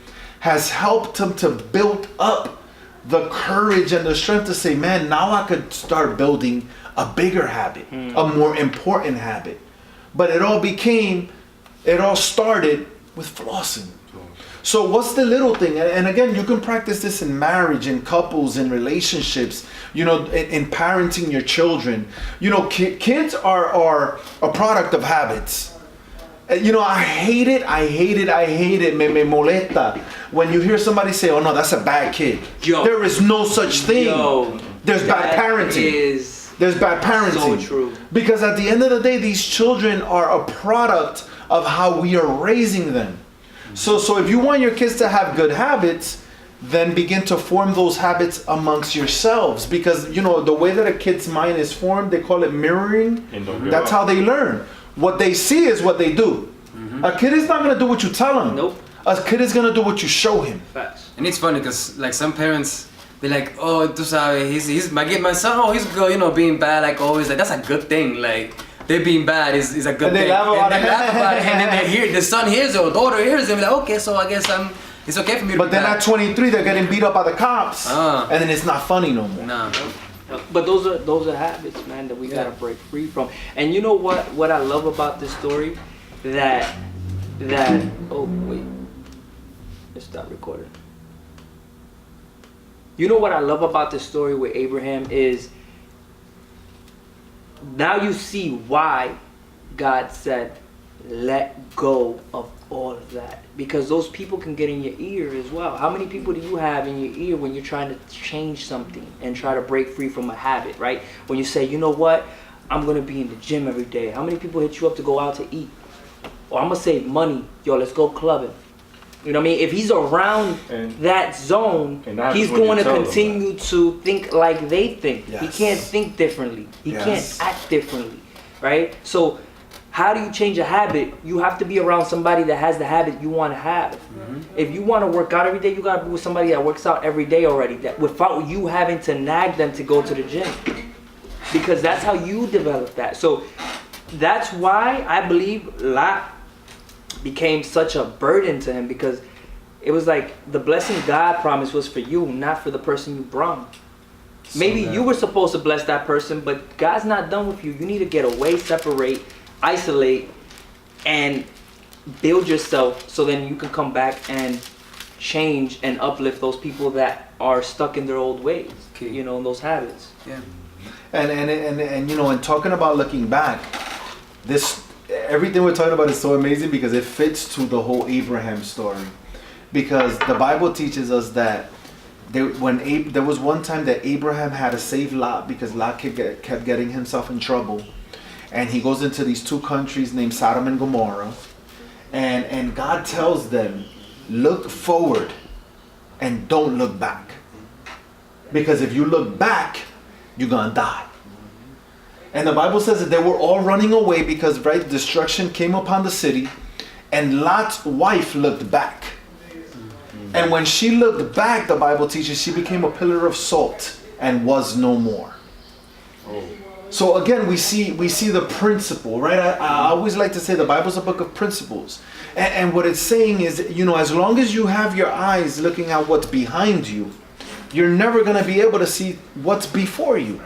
has helped him to build up the courage and the strength to say, man, now I could start building a bigger habit, a more important habit. But it all started with flossing. So what's the little thing? And again, you can practice this in marriage, in couples, in relationships, in parenting your children. Kids are a product of habits. I hate it. Me molesta when you hear somebody say, oh no, that's a bad kid. There is no such thing. There's bad parenting. There's bad parenting. So true. Because at the end of the day, these children are a product of how we are raising them. So if you want your kids to have good habits, then begin to form those habits amongst yourselves. Because, the way that a kid's mind is formed, they call it mirroring. That's how they learn. What they see is what they do. A kid is not going to do what you tell him. Nope. A kid is going to do what you show him. Facts. And it's funny because like some parents, they're like, oh, tú sabes, he's my son, oh, he's good, being bad, like always, like that's a good thing, like they being bad is a good thing. They laugh about it. They laugh about it, and then they hear, the son hears it, or daughter hears it, like, okay, so I guess it's okay for me to But be then bad. at 23, they're getting beat up by the cops, and then it's not funny no more. No. But those are habits, man, that we gotta break free from. And you know what I love about this story? That oh wait, let's stop recording. You know what I love about this story with Abraham is now you see why God said, let go of all of that, because those people can get in your ear as well. How many people do you have in your ear when you're trying to change something and try to break free from a habit, right? When you say, you know what, I'm gonna be in the gym every day. How many people hit you up to go out to eat? Or I'm gonna save money, yo, let's go clubbing. You know what I mean? If he's around that zone, he's going to continue to think like they think. Yes. He can't think differently. He can't act differently, right? So how do you change a habit? You have to be around somebody that has the habit you want to have. Mm-hmm. If you want to work out every day, you got to be with somebody that works out every day already, that without you having to nag them to go to the gym. Because that's how you develop that. So that's why I believe Lot became such a burden to him, because it was like the blessing God promised was for you, not for the person you brought. Maybe you were supposed to bless that person, but God's not done with you. You need to get away, separate, isolate, and build yourself, so then you can come back and change and uplift those people that are stuck in their old ways, you know, those habits. Yeah. And you know, and talking about looking back, everything we're talking about is so amazing because it fits to the whole Abraham story. Because the Bible teaches us that there was one time that Abraham had to save Lot because Lot kept getting himself in trouble. And he goes into these two countries named Sodom and Gomorrah. And God tells them, look forward and don't look back. Because if you look back, you're going to die. And the Bible says that they were all running away because, right, destruction came upon the city. And Lot's wife looked back. And when she looked back, the Bible teaches, she became a pillar of salt and was no more. So again, we see the principle, right? I always like to say the Bible's a book of principles. And what it's saying is, you know, as long as you have your eyes looking at what's behind you, you're never going to be able to see what's before you,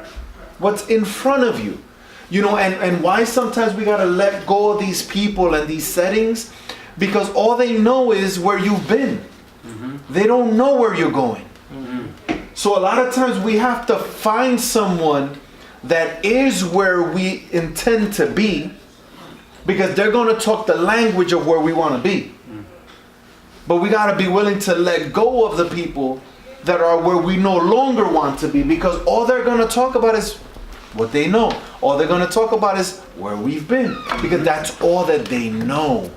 what's in front of you. You know, and why sometimes we got to let go of these people and these settings, because all they know is where you've been. They don't know where you're going. So a lot of times we have to find someone that is where we intend to be, because they're going to talk the language of where we want to be. But we got to be willing to let go of the people that are where we no longer want to be, because all they're going to talk about is what they know. All they're going to talk about is where we've been, because that's all that they know.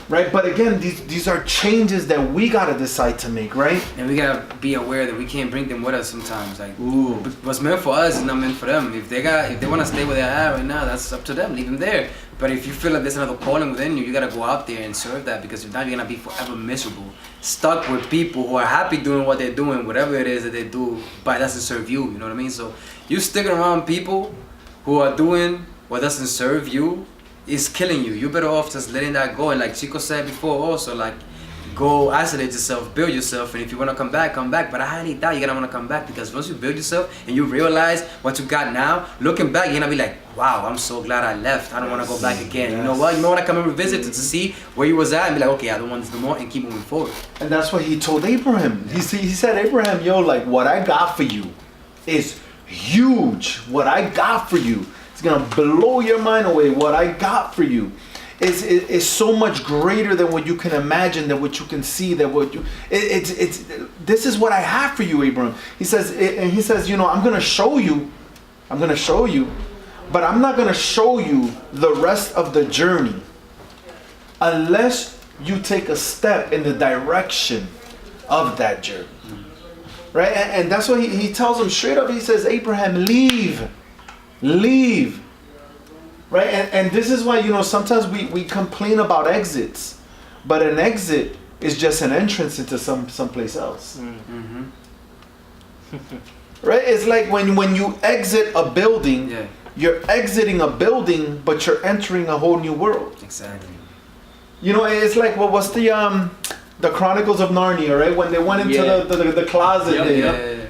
Right? But again, these are changes that we got to decide to make, right? And we got to be aware that we can't bring them with us sometimes. Like, what's meant for us is not meant for them. If they want to stay where they're at right now, that's up to them. Leave them there. But if you feel like there's another calling within you, you got to go out there and serve that, because if not, you're going to be forever miserable. Stuck with people who are happy doing what they're doing, whatever it is that they do, but it doesn't serve you. You know what I mean? So you sticking around people who are doing what doesn't serve you is killing you. You're better off just letting that go. And like Chico said before also, like, go isolate yourself, build yourself, and if you want to come back, come back. But I highly doubt you're going to want to come back, because once you build yourself and you realize what you got now, looking back, you're going to be like, wow, I'm so glad I left. I don't want to go back again. You know what? You might want to come and revisit to see where you was at and be like, okay, I don't want this no more, and keep moving forward. And that's what he told Abraham. He said, Abraham, yo, like, what I got for you is huge. What I got for you, it's going to blow your mind away. What I got for you is so much greater than what you can imagine, than what you can see, than what you, this is what I have for you, Abraham. He says, you know, I'm going to show you, but I'm not going to show you the rest of the journey unless you take a step in the direction of that journey. Right? And that's what he tells him straight up. He says, Abraham, leave. Right? And this is why, you know, sometimes we complain about exits, but an exit is just an entrance into someplace else. Right? It's like when you exit a building, you're exiting a building, but you're entering a whole new world. Exactly. You know, it's like, what was the Chronicles of Narnia, right? When they went into the closet.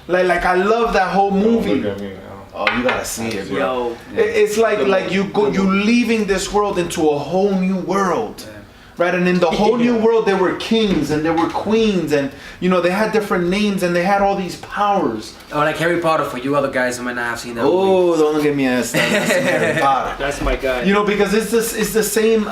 Like I love that whole movie. Oh, you gotta see it, bro. It's like you leaving this world into a whole new world, right? And in the whole new world, there were kings and there were queens, and they had different names and they had all these powers. Oh, like Harry Potter for you other guys who might not have seen that Oh, movie. don't get me asked that. That's some Harry Potter. That's my guy. Because it's the same.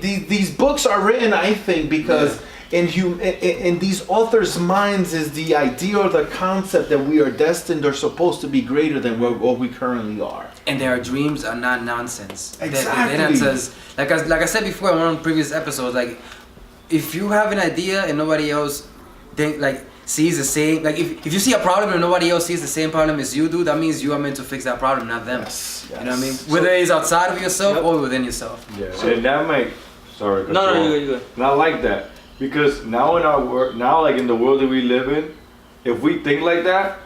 These books are written, I think, because in these authors' minds is the idea or the concept that we are destined or supposed to be greater than what we currently are. And their dreams are not nonsense. Exactly. They're not just, like I said before in one of the previous episodes, like if you have an idea and nobody else sees the same, like if you see a problem and nobody else sees the same problem as you do, that means you are meant to fix that problem, not them. Yes. You know what I mean? Whether it's outside of yourself or within yourself. Yeah. And that might. Sorry. No, you're good. Not like that. Because now in our world, like in the world that we live in, if we think like that,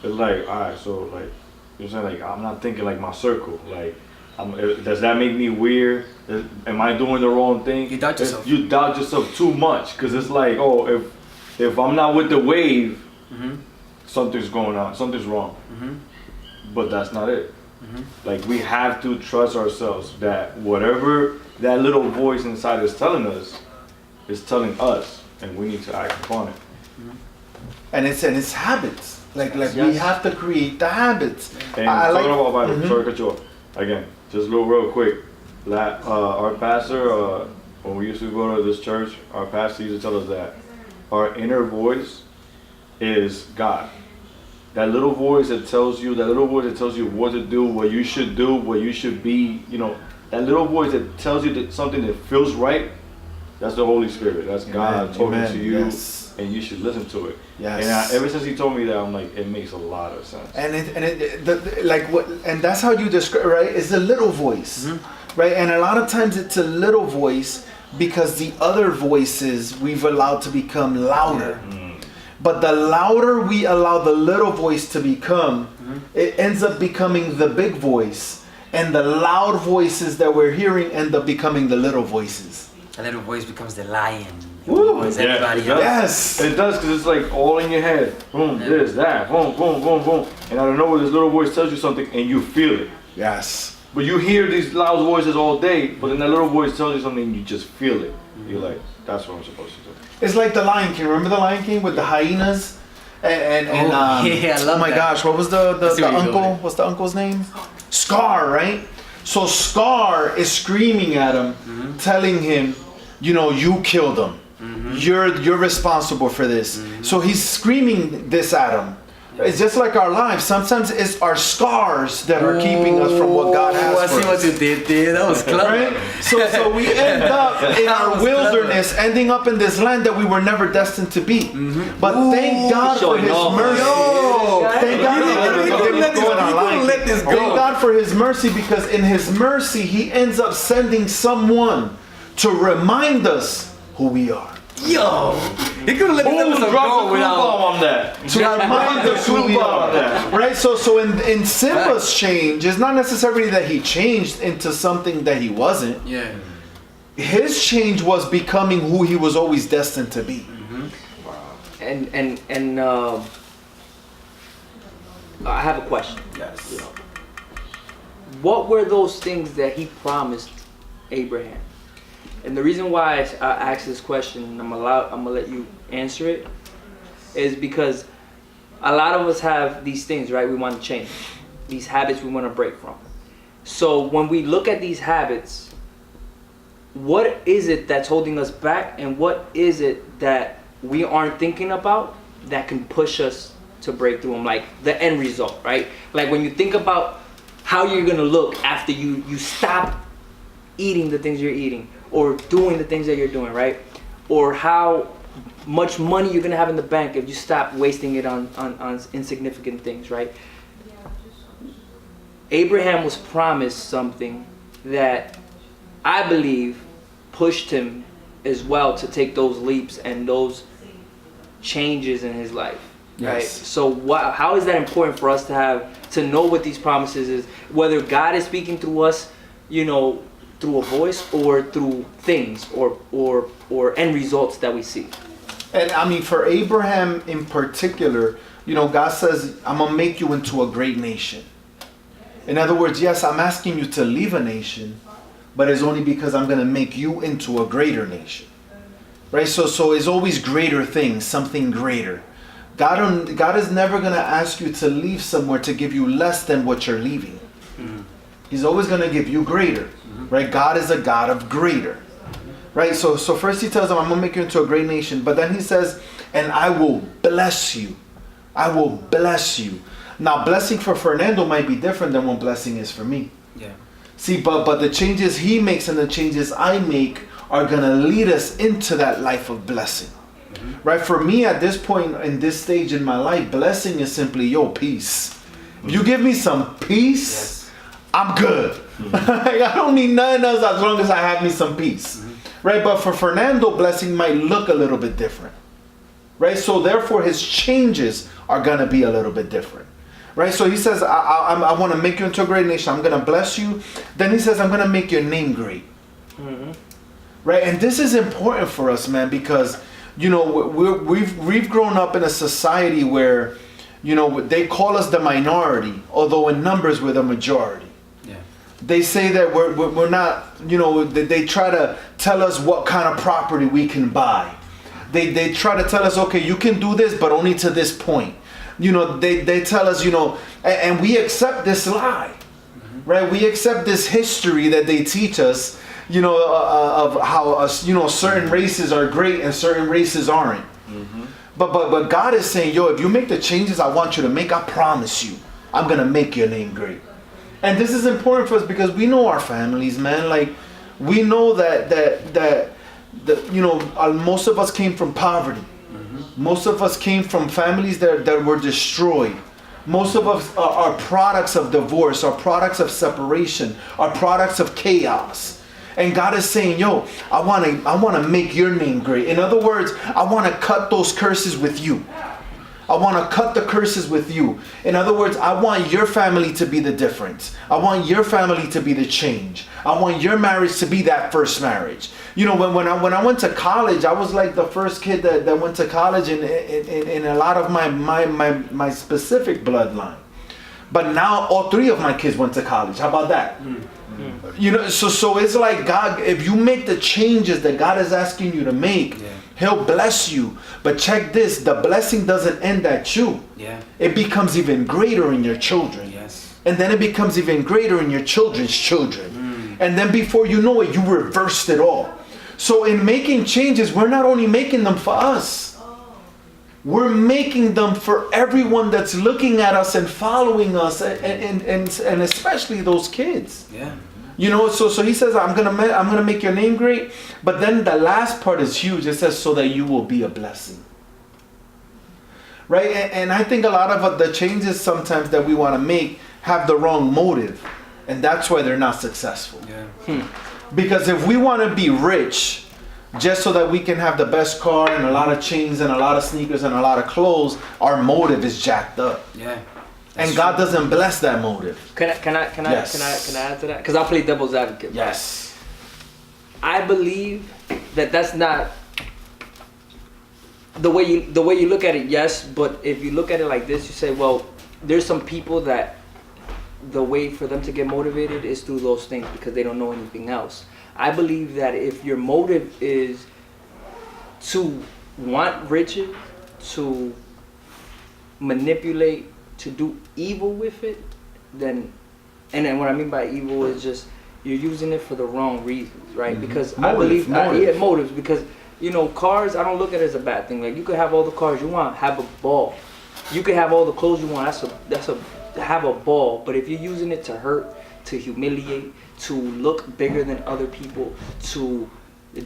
it's like, all right, so like, you're saying like, I'm not thinking like my circle. Like, does that make me weird? Am I doing the wrong thing? You doubt yourself. You doubt yourself too much, because it's like, oh, if I'm not with the wave, something's going on, something's wrong. But that's not it. Like, we have to trust ourselves that whatever that little voice inside is telling us, is telling us, and we need to act upon it. And it's habits. Like we have to create the habits. And talking about Bible, sorry to cut you off. Again, just real quick. Our pastor, when we used to go to this church, our pastor used to tell us that our inner voice is God. That little voice that tells you what to do, what you should do, what you should be, that little voice that tells you that something that feels right, that's the Holy Spirit. That's God talking to you, and you should listen to it. Yes. And ever since he told me that, I'm like, it makes a lot of sense. And that's how you describe, right? It's a little voice, right? And a lot of times it's a little voice because the other voices we've allowed to become louder. But the louder we allow the little voice to become, it ends up becoming the big voice, and the loud voices that we're hearing end up becoming the little voices. The little voice becomes the lion. Woo! Everybody it else. Yes. It does, because it's like all in your head. Boom, this, that, boom, boom, boom, boom. And out of nowhere, this little voice tells you something, and you feel it. Yes. But you hear these loud voices all day, but then that little voice tells you something, and you just feel it. You're like, that's what I'm supposed to do. It's like the Lion King. Remember the Lion King with the hyenas? I love oh my that. gosh, what was the where you're uncle? going. What's the uncle's name? Scar, right? So Scar is screaming at him, telling him, you killed him. You're responsible for this. So he's screaming this at him. It's just like our lives. Sometimes it's our scars that are keeping us from what God has for us. I see what you did there. That was clever. Right? So we end up in our wilderness, ending up in this land that we were never destined to be. But thank God for His mercy. Thank God for His mercy, because in His mercy He ends up sending someone to remind us who we are. Yo, he could have let this episode go without. On that. To remind us who we are. Right? So in Simba's change, it's not necessarily that he changed into something that he wasn't. Yeah. His change was becoming who he was always destined to be. And I have a question. Yes. What were those things that he promised Abraham? And the reason why I asked this question, and I'm gonna let you answer it, is because a lot of us have these things, right? We want to change. These habits we want to break from. So when we look at these habits, what is it that's holding us back, and what is it that we aren't thinking about that can push us to break through them? Like the end result, right? Like when you think about how you're gonna look after you stop eating the things you're eating, or doing the things that you're doing, right? Or how much money you're gonna have in the bank if you stop wasting it on insignificant things, right? Abraham was promised something that I believe pushed him as well to take those leaps and those changes in his life, right? Yes. So how is that important for us to know what these promises is, whether God is speaking through us, through a voice or through things or end results that we see. And I mean, for Abraham in particular, God says, I'm going to make you into a great nation. In other words, yes, I'm asking you to leave a nation, but it's only because I'm going to make you into a greater nation. Right? So it's always greater things, something greater. God is never going to ask you to leave somewhere to give you less than what you're leaving. He's always going to give you greater. Right? God is a God of greater. Right? So first he tells them, I'm going to make you into a great nation. But then he says, and I will bless you. I will bless you. Now, blessing for Fernando might be different than what blessing is for me. Yeah. See, but the changes he makes and the changes I make are going to lead us into that life of blessing. Right? For me, at this point, in this stage in my life, blessing is simply, yo, peace. If you give me some peace, I'm good. I don't need nothing else as long as I have me some peace. Right? But for Fernando, blessing might look a little bit different. Right? So therefore, his changes are going to be a little bit different. Right? So he says, I want to make you into a great nation. I'm going to bless you. Then he says, I'm going to make your name great. Right? And this is important for us, man, because, you know, we've grown up in a society where, you know, they call us the minority, although in numbers we're the majority. Yeah. They say that we're not, you know, they try to tell us what kind of property we can buy. They try to tell us, okay, you can do this, but only to this point. You know, they tell us, you know, and we accept this lie, right? We accept this history that they teach us, you know, of how, you know, certain races are great and certain races aren't. But God is saying, yo, if you make the changes I want you to make, I promise you, I'm going to make your name great. And this is important for us because we know our families, man. Like, we know that you know, most of us came from poverty. Most of us came from families that were destroyed. Most of us are products of divorce, are products of separation, are products of chaos. And God is saying, yo, I want to make your name great. In other words, I want to cut those curses with you. I want to cut the curses with you. In other words, I want your family to be the difference. I want your family to be the change. I want your marriage to be that first marriage. You know, when I went to college, I was like the first kid that went to college in a lot of my specific bloodline. But now all three of my kids went to college. How about that? You know, so it's like, God, if you make the changes that God is asking you to make, He'll bless you. But check this, the blessing doesn't end at you. It becomes even greater in your children. And then it becomes even greater in your children's children. And then before you know it, you reversed it all. So in making changes, we're not only making them for us. We're making them for everyone that's looking at us and following us, and especially those kids. You know, so he says, I'm gonna make your name great. But then the last part is huge. It says, so that you will be a blessing. Right? And I think a lot of the changes sometimes that we want to make have the wrong motive. And that's why they're not successful. Because if we want to be rich, just so that we can have the best car and a lot of chains and a lot of sneakers and a lot of clothes, our motive is jacked up. And God doesn't bless that motive. Can I add to that? Because I'll play devil's advocate. Yes. I believe that that's not the way you look at it. Yes, but if you look at it like this, you say, well, there's some people that the way for them to get motivated is through those things because they don't know anything else. I believe that if your motive is to want riches, to manipulate, to do evil with it, then what I mean by evil is just you're using it for the wrong reasons, right? Because motives, because, you know, cars, I don't look at it as a bad thing. Like, you could have all the cars you want, have a ball. You could have all the clothes you want, have a ball. But if you're using it to hurt, to humiliate, to look bigger than other people, to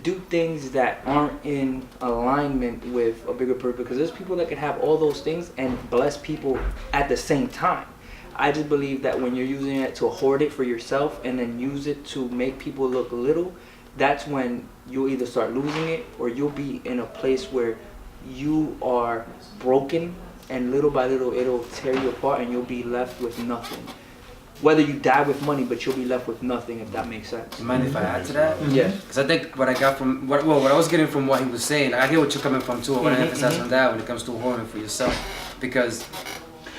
do things that aren't in alignment with a bigger purpose, because there's people that can have all those things and bless people at the same time. I just believe that when you're using it to hoard it for yourself and then use it to make people look little, that's when you'll either start losing it or you'll be in a place where you are broken, and little by little it'll tear you apart and you'll be left with nothing. Whether you die with money, but you'll be left with nothing, if that makes sense. You mind if I add to that? Yeah. Because I think what I got from, what I was getting from what he was saying, I hear what you're coming from too. I want to emphasize on that when it comes to hoarding for yourself. Because...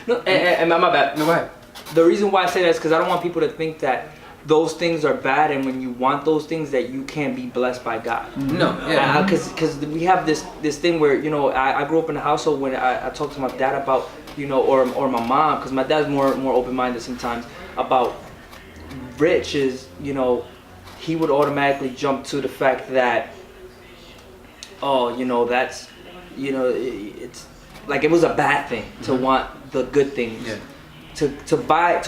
No, and my bad. No, go ahead. The reason why I say that is because I don't want people to think that those things are bad, and when you want those things, that you can't be blessed by God. No, yeah. Because we have this thing where, you know, I grew up in a household when I talked to my dad about, you know, or my mom, because my dad's more open-minded sometimes about riches. You know, he would automatically jump to the fact that, oh, you know, that's, you know, it's like it was a bad thing to want the good things. Yeah. To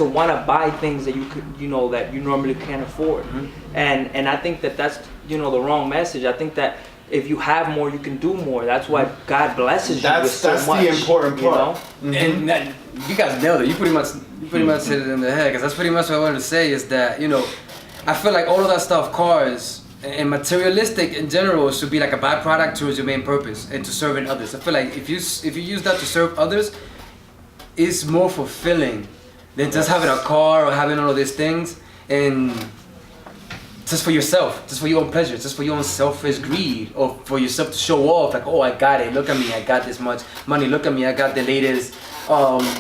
want to buy things that you could, you know, that you normally can't afford. And I think that's, you know, the wrong message. I think that if you have more, you can do more. That's why God blesses you with so much. That's the important part. You know? And that, you guys nailed it. You pretty much hit it in the head, because that's pretty much what I wanted to say, is that, you know, I feel like all of that stuff, cars and materialistic in general, should be like a byproduct towards your main purpose and to serving others. I feel like if you use that to serve others, it's more fulfilling than just having a car or having all of these things and just for yourself, just for your own pleasure, just for your own selfish greed, or for yourself to show off, like, oh, I got it, look at me, I got this much money, look at me, I got the latest,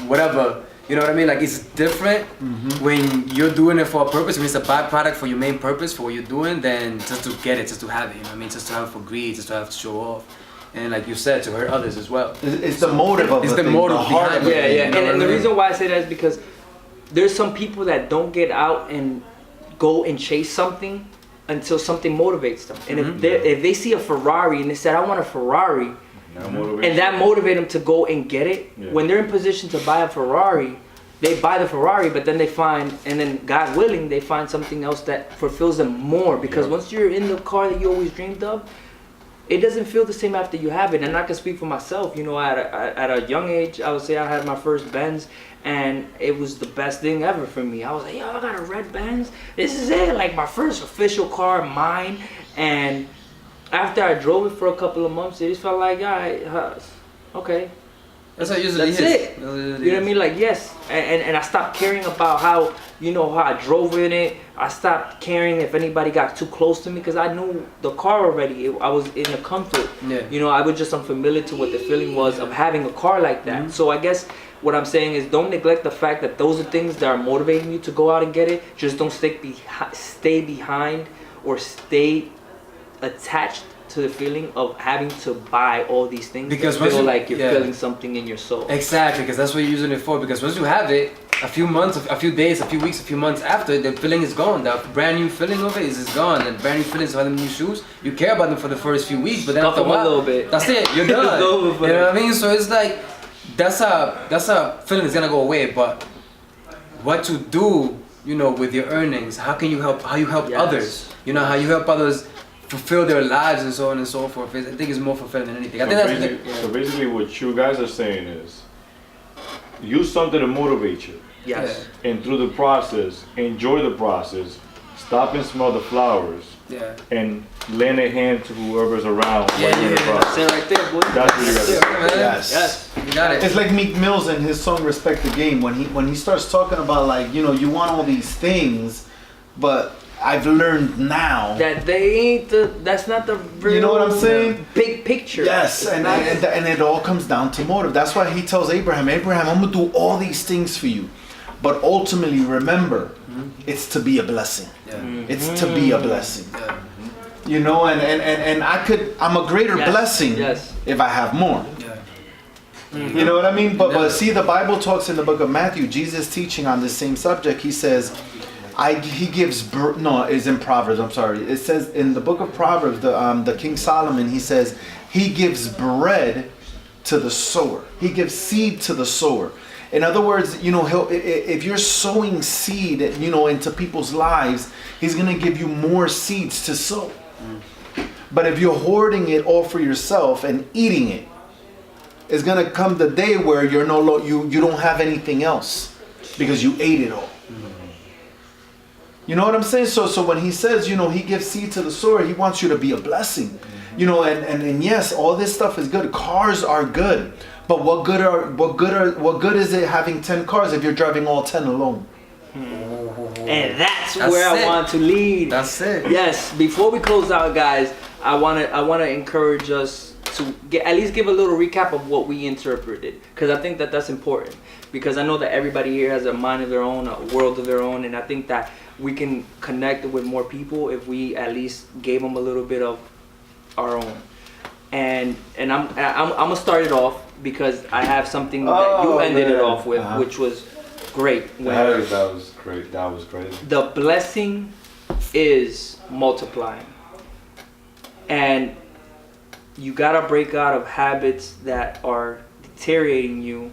whatever. You know what I mean? Like, it's different when you're doing it for a purpose, when it's a byproduct for your main purpose, for what you're doing, than just to get it, just to have it, you know what I mean? Just to have it for greed, just to have to show off. And like you said, to hurt others as well. It's the motive of it's the the thing, motive the heart behind of it. it. Yeah. You know And what I the mean? reason why I say that is because there's some people that don't get out and go and chase something until something motivates them. And if they see a Ferrari and they said, I want a Ferrari, and that motivates them to go and get it, when they're in position to buy a Ferrari, they buy the Ferrari, but then they find, and then God willing, they find something else that fulfills them more. Because once you're in the car that you always dreamed of, it doesn't feel the same after you have it. And I can speak for myself. You know, at a young age, I would say I had my first Benz, and it was the best thing ever for me. I was like, yo, I got a red Benz. This is it, like my first official car, mine. And after I drove it for a couple of months, it just felt like, all right, okay. That's how it usually That's is. it. You know what I mean? Like, yes. And I stopped caring about how, you know, how I drove in it. I stopped caring if anybody got too close to me, because I knew the car already. I was in the comfort. Yeah. You know, I was just unfamiliar to what the feeling was of having a car like that. So I guess what I'm saying is, don't neglect the fact that those are things that are motivating you to go out and get it. Just don't stay behind or stay attached to the feeling of having to buy all these things, because feel like you're yeah. feeling something in your soul. Exactly, because that's what you're using it for. Because once you have it, a few months, a few days, a few weeks, a few months after, the feeling is gone. The brand new feeling of it is gone. The brand new feelings of having new shoes, you care about them for the first few weeks, but then after a while, a little bit. that's it. You're done. It's over. You know what I mean? So it's like that's a feeling that's gonna go away. But what to do, you know, with your earnings? How can you help? How you help Yes. others? You know, how you help others fulfill their lives and so on and so forth. I think it's more fulfilling than anything. I think that's the thing. So basically what you guys are saying is, use something to motivate you. Yes. And through the process, enjoy the process, stop and smell the flowers, Yeah. and lend a hand to whoever's around Yeah, while you're in the yeah, yeah. process. Say it right there, boy. That's what you guys are saying. Man. Yes. Yes. You got it. It's like Meek Mills in his song "Respect the Game" when he starts talking about, like, you know, you want all these things, but I've learned now. That they ain't that's not the real, You know what I'm saying? Big picture. Yes, It's and not- it all comes down to motive. That's why he tells Abraham, I'm gonna do all these things for you, but ultimately remember, it's to be a blessing. Yeah. It's to be a blessing. Yeah. You know, and I'm a greater Yes, blessing yes. if I have more. Yeah. You know what I mean? But see, the Bible talks in the book of Matthew, Jesus teaching on this same subject. He says, it's in Proverbs. I'm sorry. It says in the book of Proverbs, the King Solomon, he says he gives bread to the sower. He gives seed to the sower. In other words, you know, if you're sowing seed, you know, into people's lives, he's gonna give you more seeds to sow. But if you're hoarding it all for yourself and eating it, it's gonna come the day where you don't have anything else because you ate it all. You know what I'm saying? So when he says, you know, he gives seed to the sower, he wants you to be a blessing. You know, and yes, all this stuff is good. Cars are good, but what good is it having 10 cars if you're driving all 10 alone? And that's That's where I it. want to lead. That's it. Yes. Before we close out, guys, I wanna encourage us to at least give a little recap of what we interpreted, because I think that that's important, because I know that everybody here has a mind of their own, a world of their own, and I think that we can connect with more people if we at least gave them a little bit of our own. And I'm gonna start it off because I have something that you ended it off with, which was great. That was great. That was great. The blessing is multiplying, and you gotta break out of habits that are deteriorating you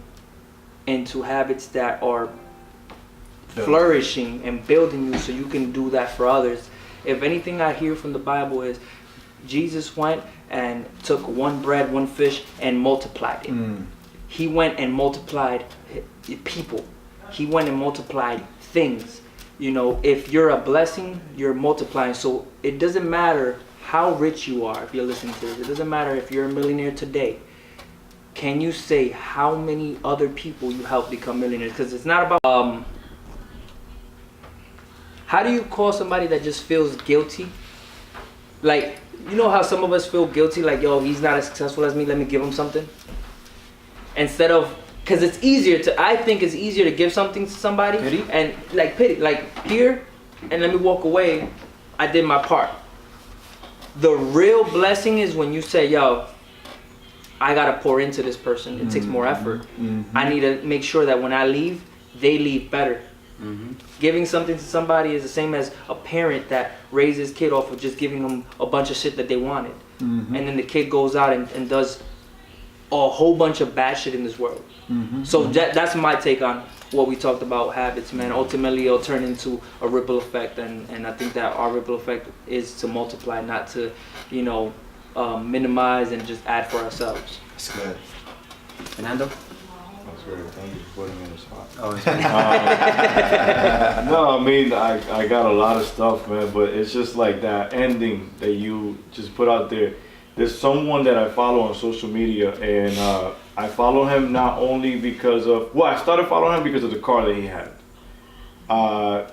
into habits that are flourishing and building you, so you can do that for others. If anything I hear from the Bible is Jesus went and took one bread, one fish, and multiplied it. He went and multiplied people. He went and multiplied things. You know, if you're a blessing, you're multiplying. So it doesn't matter how rich you are if you're listening to this. It doesn't matter if you're a millionaire today. Can you say how many other people you helped become millionaires? Because it's not about... how do you call somebody that just feels guilty? Like, you know how some of us feel guilty, like, yo, he's not as successful as me, let me give him something? Instead of, because it's easier to, I think it's easier to give something to somebody. Pity? And like pity, like here, and let me walk away, I did my part. The real blessing is when you say, yo, I gotta pour into this person, it takes more effort. I need to make sure that when I leave, they leave better. Giving something to somebody is the same as a parent that raises kid off of just giving them a bunch of shit that they wanted. And then the kid goes out and does a whole bunch of bad shit in this world. So that's my take on what we talked about habits, man. Ultimately, it'll turn into a ripple effect, and I think that our ripple effect is to multiply, not to, you know, minimize and just add for ourselves. That's good. Fernando? That's great. Thank you for putting me in the spot. Oh, No, I mean, I got a lot of stuff, man, but it's just like that ending that you just put out there. There's someone that I follow on social media, and I follow him not only because of, well, I started following him because of the car that he had.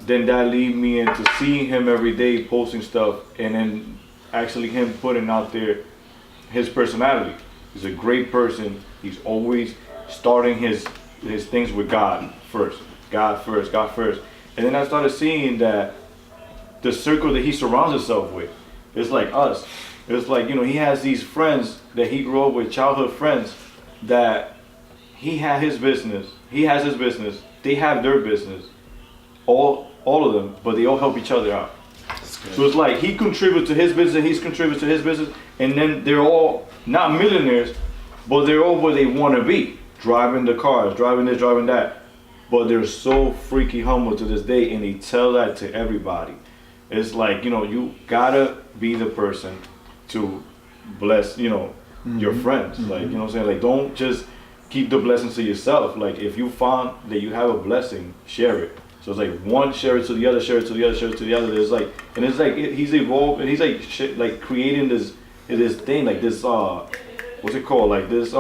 Then that lead me into seeing him every day posting stuff, and then actually him putting out there his personality. He's a great person. He's always starting his things with God first. God first, God first. And then I started seeing that the circle that he surrounds himself with is like us. It's like, you know, he has these friends that he grew up with, childhood friends, that he had his business. He has his business. They have their business. All of them, but they all help each other out. So it's like he contributes to his business, he's contributing to his business, and then they're all not millionaires, but they're all where they want to be. Driving the cars, driving this, driving that. But they're so freaky humble to this day, and they tell that to everybody. It's like, you know, you gotta be the person to bless, you know, your friends. Like, you know what I'm saying? Like, don't just keep the blessings to yourself. Like, if you found that you have a blessing, share it. So it's like one, share it to the other, share it to the other, share it to the other. There's like, and it's like he's evolved, and he's like creating this thing, like this what's it called? Like this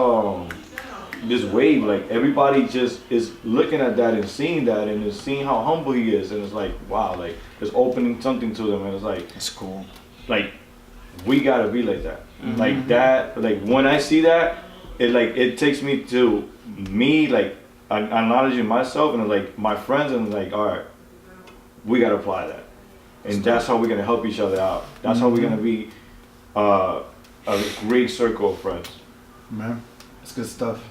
wave. Like everybody just is looking at that and seeing that and is seeing how humble he is, and it's like, wow, like it's opening something to them, and it's like, It's cool. like we gotta be like that. Like that. Like when I see that, it takes me to me, like acknowledging myself and like my friends, and like, all right, we gotta apply that, and that's how we're gonna help each other out. That's how we're gonna be a great circle of friends. Man, it's good stuff.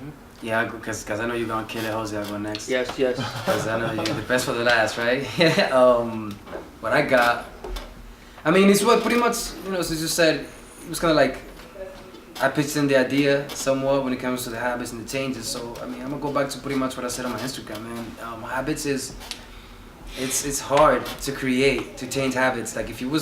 yeah, because I know you're going to kill it, Jose. I'll go next. Yes. Because I know you're the best for the last, right? What I got, I mean, it's what pretty much, you know, since you said, it was kind of like, I pitched in the idea somewhat when it comes to the habits and the changes. So, I mean, I'm going to go back to pretty much what I said on my Instagram, man. Habits is, it's hard to create, to change habits. Like, if you've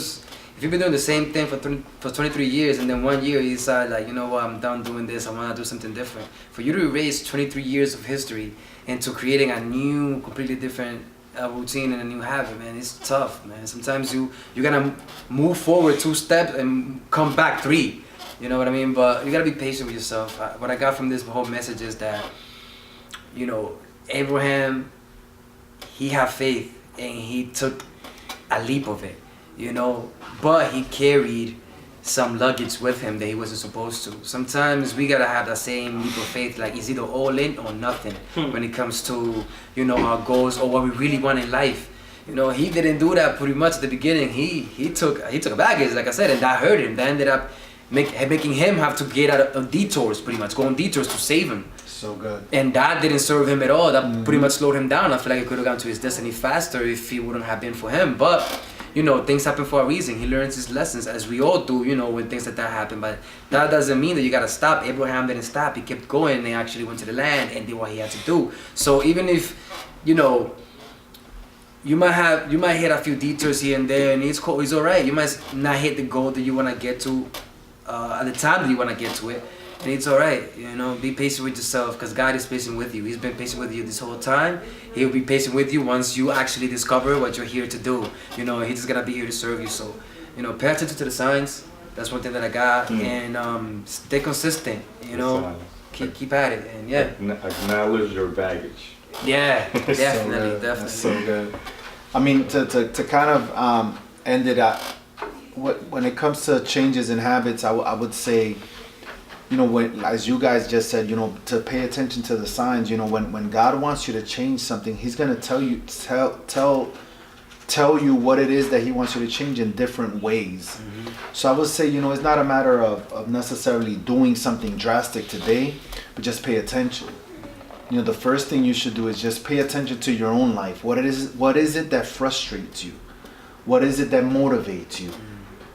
been doing the same thing for 23 years, and then 1 year you decide, like, you know what, I'm done doing this, I want to do something different. For you to erase 23 years of history into creating a new, completely different routine and a new habit, man, it's tough, man. Sometimes you gotta move forward 2 steps and come back 3. You know what I mean? But you gotta be patient with yourself. What I got from this whole message is that, you know, Abraham, he had faith and he took a leap of it, you know, but he carried some luggage with him that he wasn't supposed to. Sometimes we gotta have that same leap of faith, like it's either all in or nothing when it comes to, you know, our goals or what we really want in life. You know, he didn't do that pretty much at the beginning. He took a baggage, like I said, and that hurt him. That ended up making him have to get out of detours, pretty much, go on detours to save him. So good. And that didn't serve him at all. That pretty much slowed him down. I feel like he could have gotten to his destiny faster if he wouldn't have been for him. But, you know, things happen for a reason. He learns his lessons, as we all do, you know, when things like that happen. But that doesn't mean that you gotta stop. Abraham didn't stop. He kept going, and they actually went to the land and did what he had to do. So even if, you know, you might hit a few detours here and there, and it's cool, it's all right. You might not hit the goal that you want to get to at the time that you want to get to it, and it's all right. You know, be patient with yourself, because God is patient with you. He's been patient with you this whole time. He'll be patient with you once you actually discover what you're here to do. You know, He's just gonna be here to serve you. So, you know, pay attention to the signs. That's one thing that I got, and stay consistent. You know, keep at it, and yeah. Acknowledge your baggage. Yeah, definitely, That's definitely. so good. I mean, to kind of end it up, when it comes to changes in habits, I would say, you know, when, as you guys just said, you know, to pay attention to the signs. You know, when God wants you to change something, He's gonna tell you what it is that He wants you to change in different ways. So I would say, you know, it's not a matter of necessarily doing something drastic today, but just pay attention. You know, the first thing you should do is just pay attention to your own life. What is it that frustrates you? What is it that motivates you?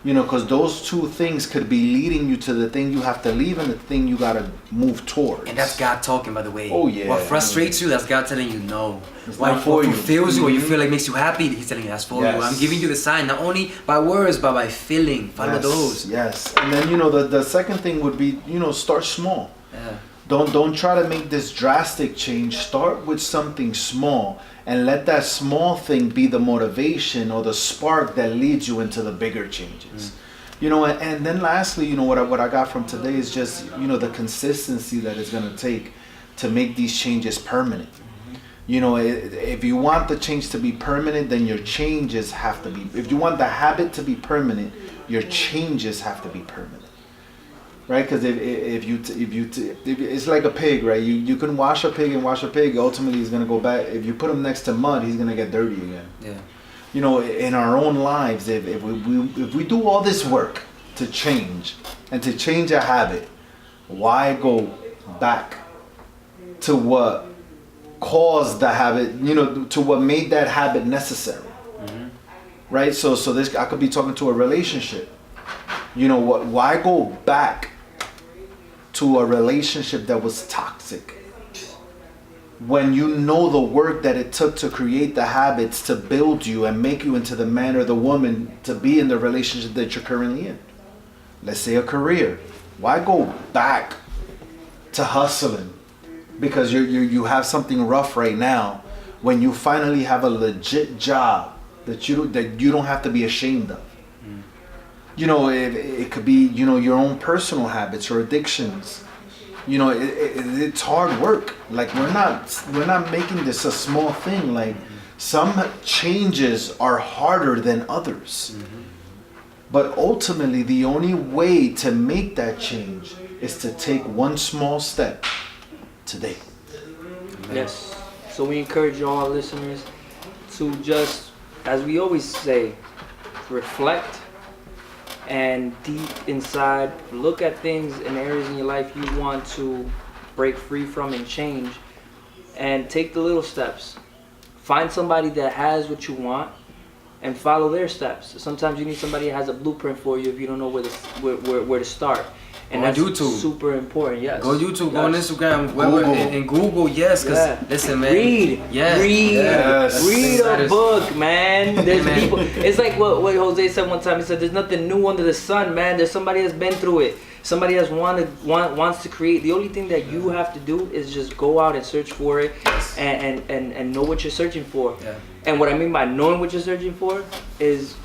You know, because those two things could be leading you to the thing you have to leave and the thing you got to move towards. And that's God talking, by the way. Oh, yeah. What frustrates you, that's God telling you no. It's What not for you. fulfills you, or you feel like makes you happy, He's telling you that's for Yes. you. I'm giving you the sign, not only by words, but by feeling. Follow those. Yes. And then, you know, the second thing would be, you know, start small. Yeah. Don't try to make this drastic change. Start with something small and let that small thing be the motivation or the spark that leads you into the bigger changes. You know, and then lastly, you know, what I got from today is just, you know, the consistency that it's going to take to make these changes permanent. You know, if you want the change to be permanent, then your changes have to be. If you want the habit to be permanent, your changes have to be permanent. Right? Because if it's like a pig, right? You can wash a pig and wash a pig. Ultimately, he's gonna go back. If you put him next to mud, he's gonna get dirty again. Yeah. You know, in our own lives, if we do all this work to change and to change a habit, why go back to what caused the habit? You know, to what made that habit necessary. Right? So this, I could be talking to a relationship. You know what? Why go back to a relationship that was toxic when you know the work that it took to create the habits to build you and make you into the man or the woman to be in the relationship that you're currently in? Let's say a career. Why go back to hustling because you have something rough right now when you finally have a legit job that you don't have to be ashamed of? You know, it could be, you know, your own personal habits or addictions. You know, it's hard work. Like we're not making this a small thing. Like some changes are harder than others. But ultimately, the only way to make that change is to take one small step today. Yes. So we encourage all our listeners to just, as we always say, reflect. And deep inside, look at things in areas in your life you want to break free from and change, and take the little steps. Find somebody that has what you want and follow their steps. Sometimes you need somebody that has a blueprint for you if you don't know where to start. And Go on that's YouTube. super important. Yes. Go YouTube, Yes. go on Instagram, Google. and Google, yes, because listen, man. Read. Yes. Read a Matters. book, man. There's Man. people. It's like what Jose said one time. He said, "There's nothing new under the sun, man. There's somebody that's been through it. Somebody that's wants to create. The only thing that you have to do is just go out and search for it, and know what you're searching for. Yeah. And what I mean by knowing what you're searching for is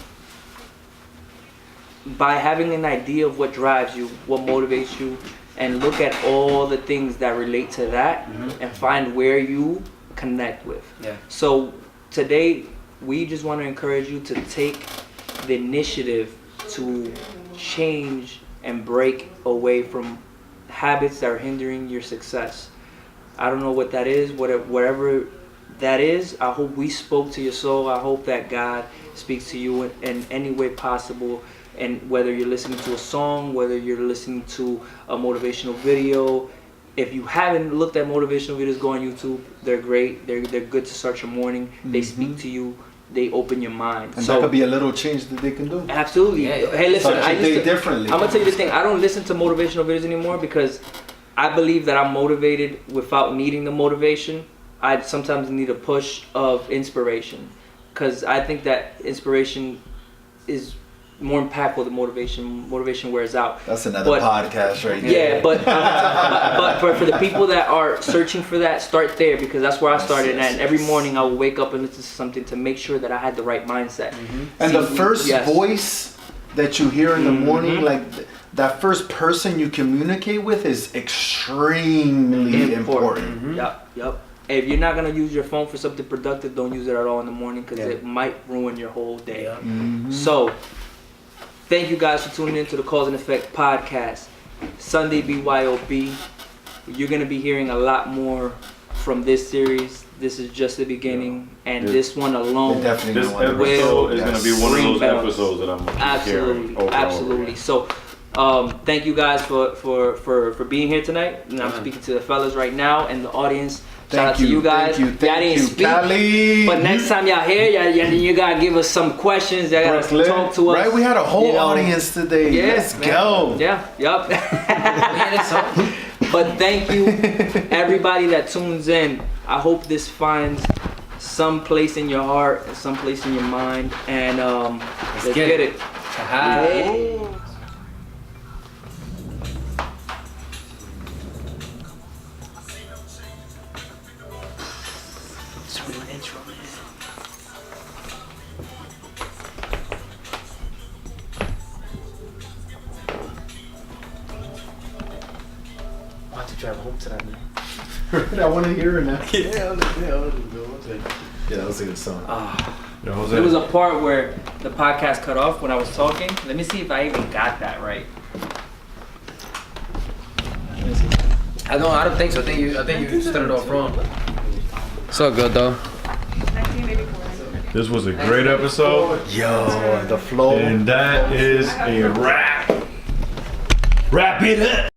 by having an idea of what drives you, what motivates you, and look at all the things that relate to that, and find where you connect with. Yeah. So today, we just want to encourage you to take the initiative to change and break away from habits that are hindering your success. I don't know what that is, whatever that is. I hope we spoke to your soul. I hope that God speaks to you in any way possible. And whether you're listening to a song, whether you're listening to a motivational video, if you haven't looked at motivational videos, go on YouTube. They're great. They're good to start your morning. They speak to you. They open your mind. And that could be a little change that they can do. Absolutely. Yeah. Hey, listen, Start your day differently. I'm gonna tell you the thing. I don't listen to motivational videos anymore because I believe that I'm motivated without needing the motivation. I sometimes need a push of inspiration because I think that inspiration is more impactful than motivation. Motivation wears out. That's another podcast right there. Yeah, but for the people that are searching for that, start there because that's where I started. And every morning I will wake up and listen to something to make sure that I had the right mindset. And the first voice that you hear in the morning, like that first person you communicate with, is extremely important. Yep. If you're not gonna use your phone for something productive, don't use it at all in the morning because it might ruin your whole day. So. Thank you guys for tuning in to the Cause and Effect podcast. Sunday B.Y.O.B. You're going to be hearing a lot more from this series. This is just the beginning. And this one alone. This episode is going to be one of those episodes that I'm Absolutely. So, thank you guys for being here tonight. And I'm speaking to the fellas right now and the audience. Shout out to you guys. Thank you, speak, Cali. but next time y'all here, you gotta give us some questions. Y'all gotta talk to us. Right, we had a whole audience today. Yeah, Let's go. Yeah, yup. But thank you, everybody that tunes in. I hope this finds some place in your heart and some place in your mind. And let's get it. Drive home tonight, man. I want to hear it now. Yeah, that was a good song. There was a part where the podcast cut off when I was talking. Let me see if I even got that right. I don't think so. I think you started off wrong. So good though. This was a great episode. Yo, the flow. And that is a wrap. Wrap it up.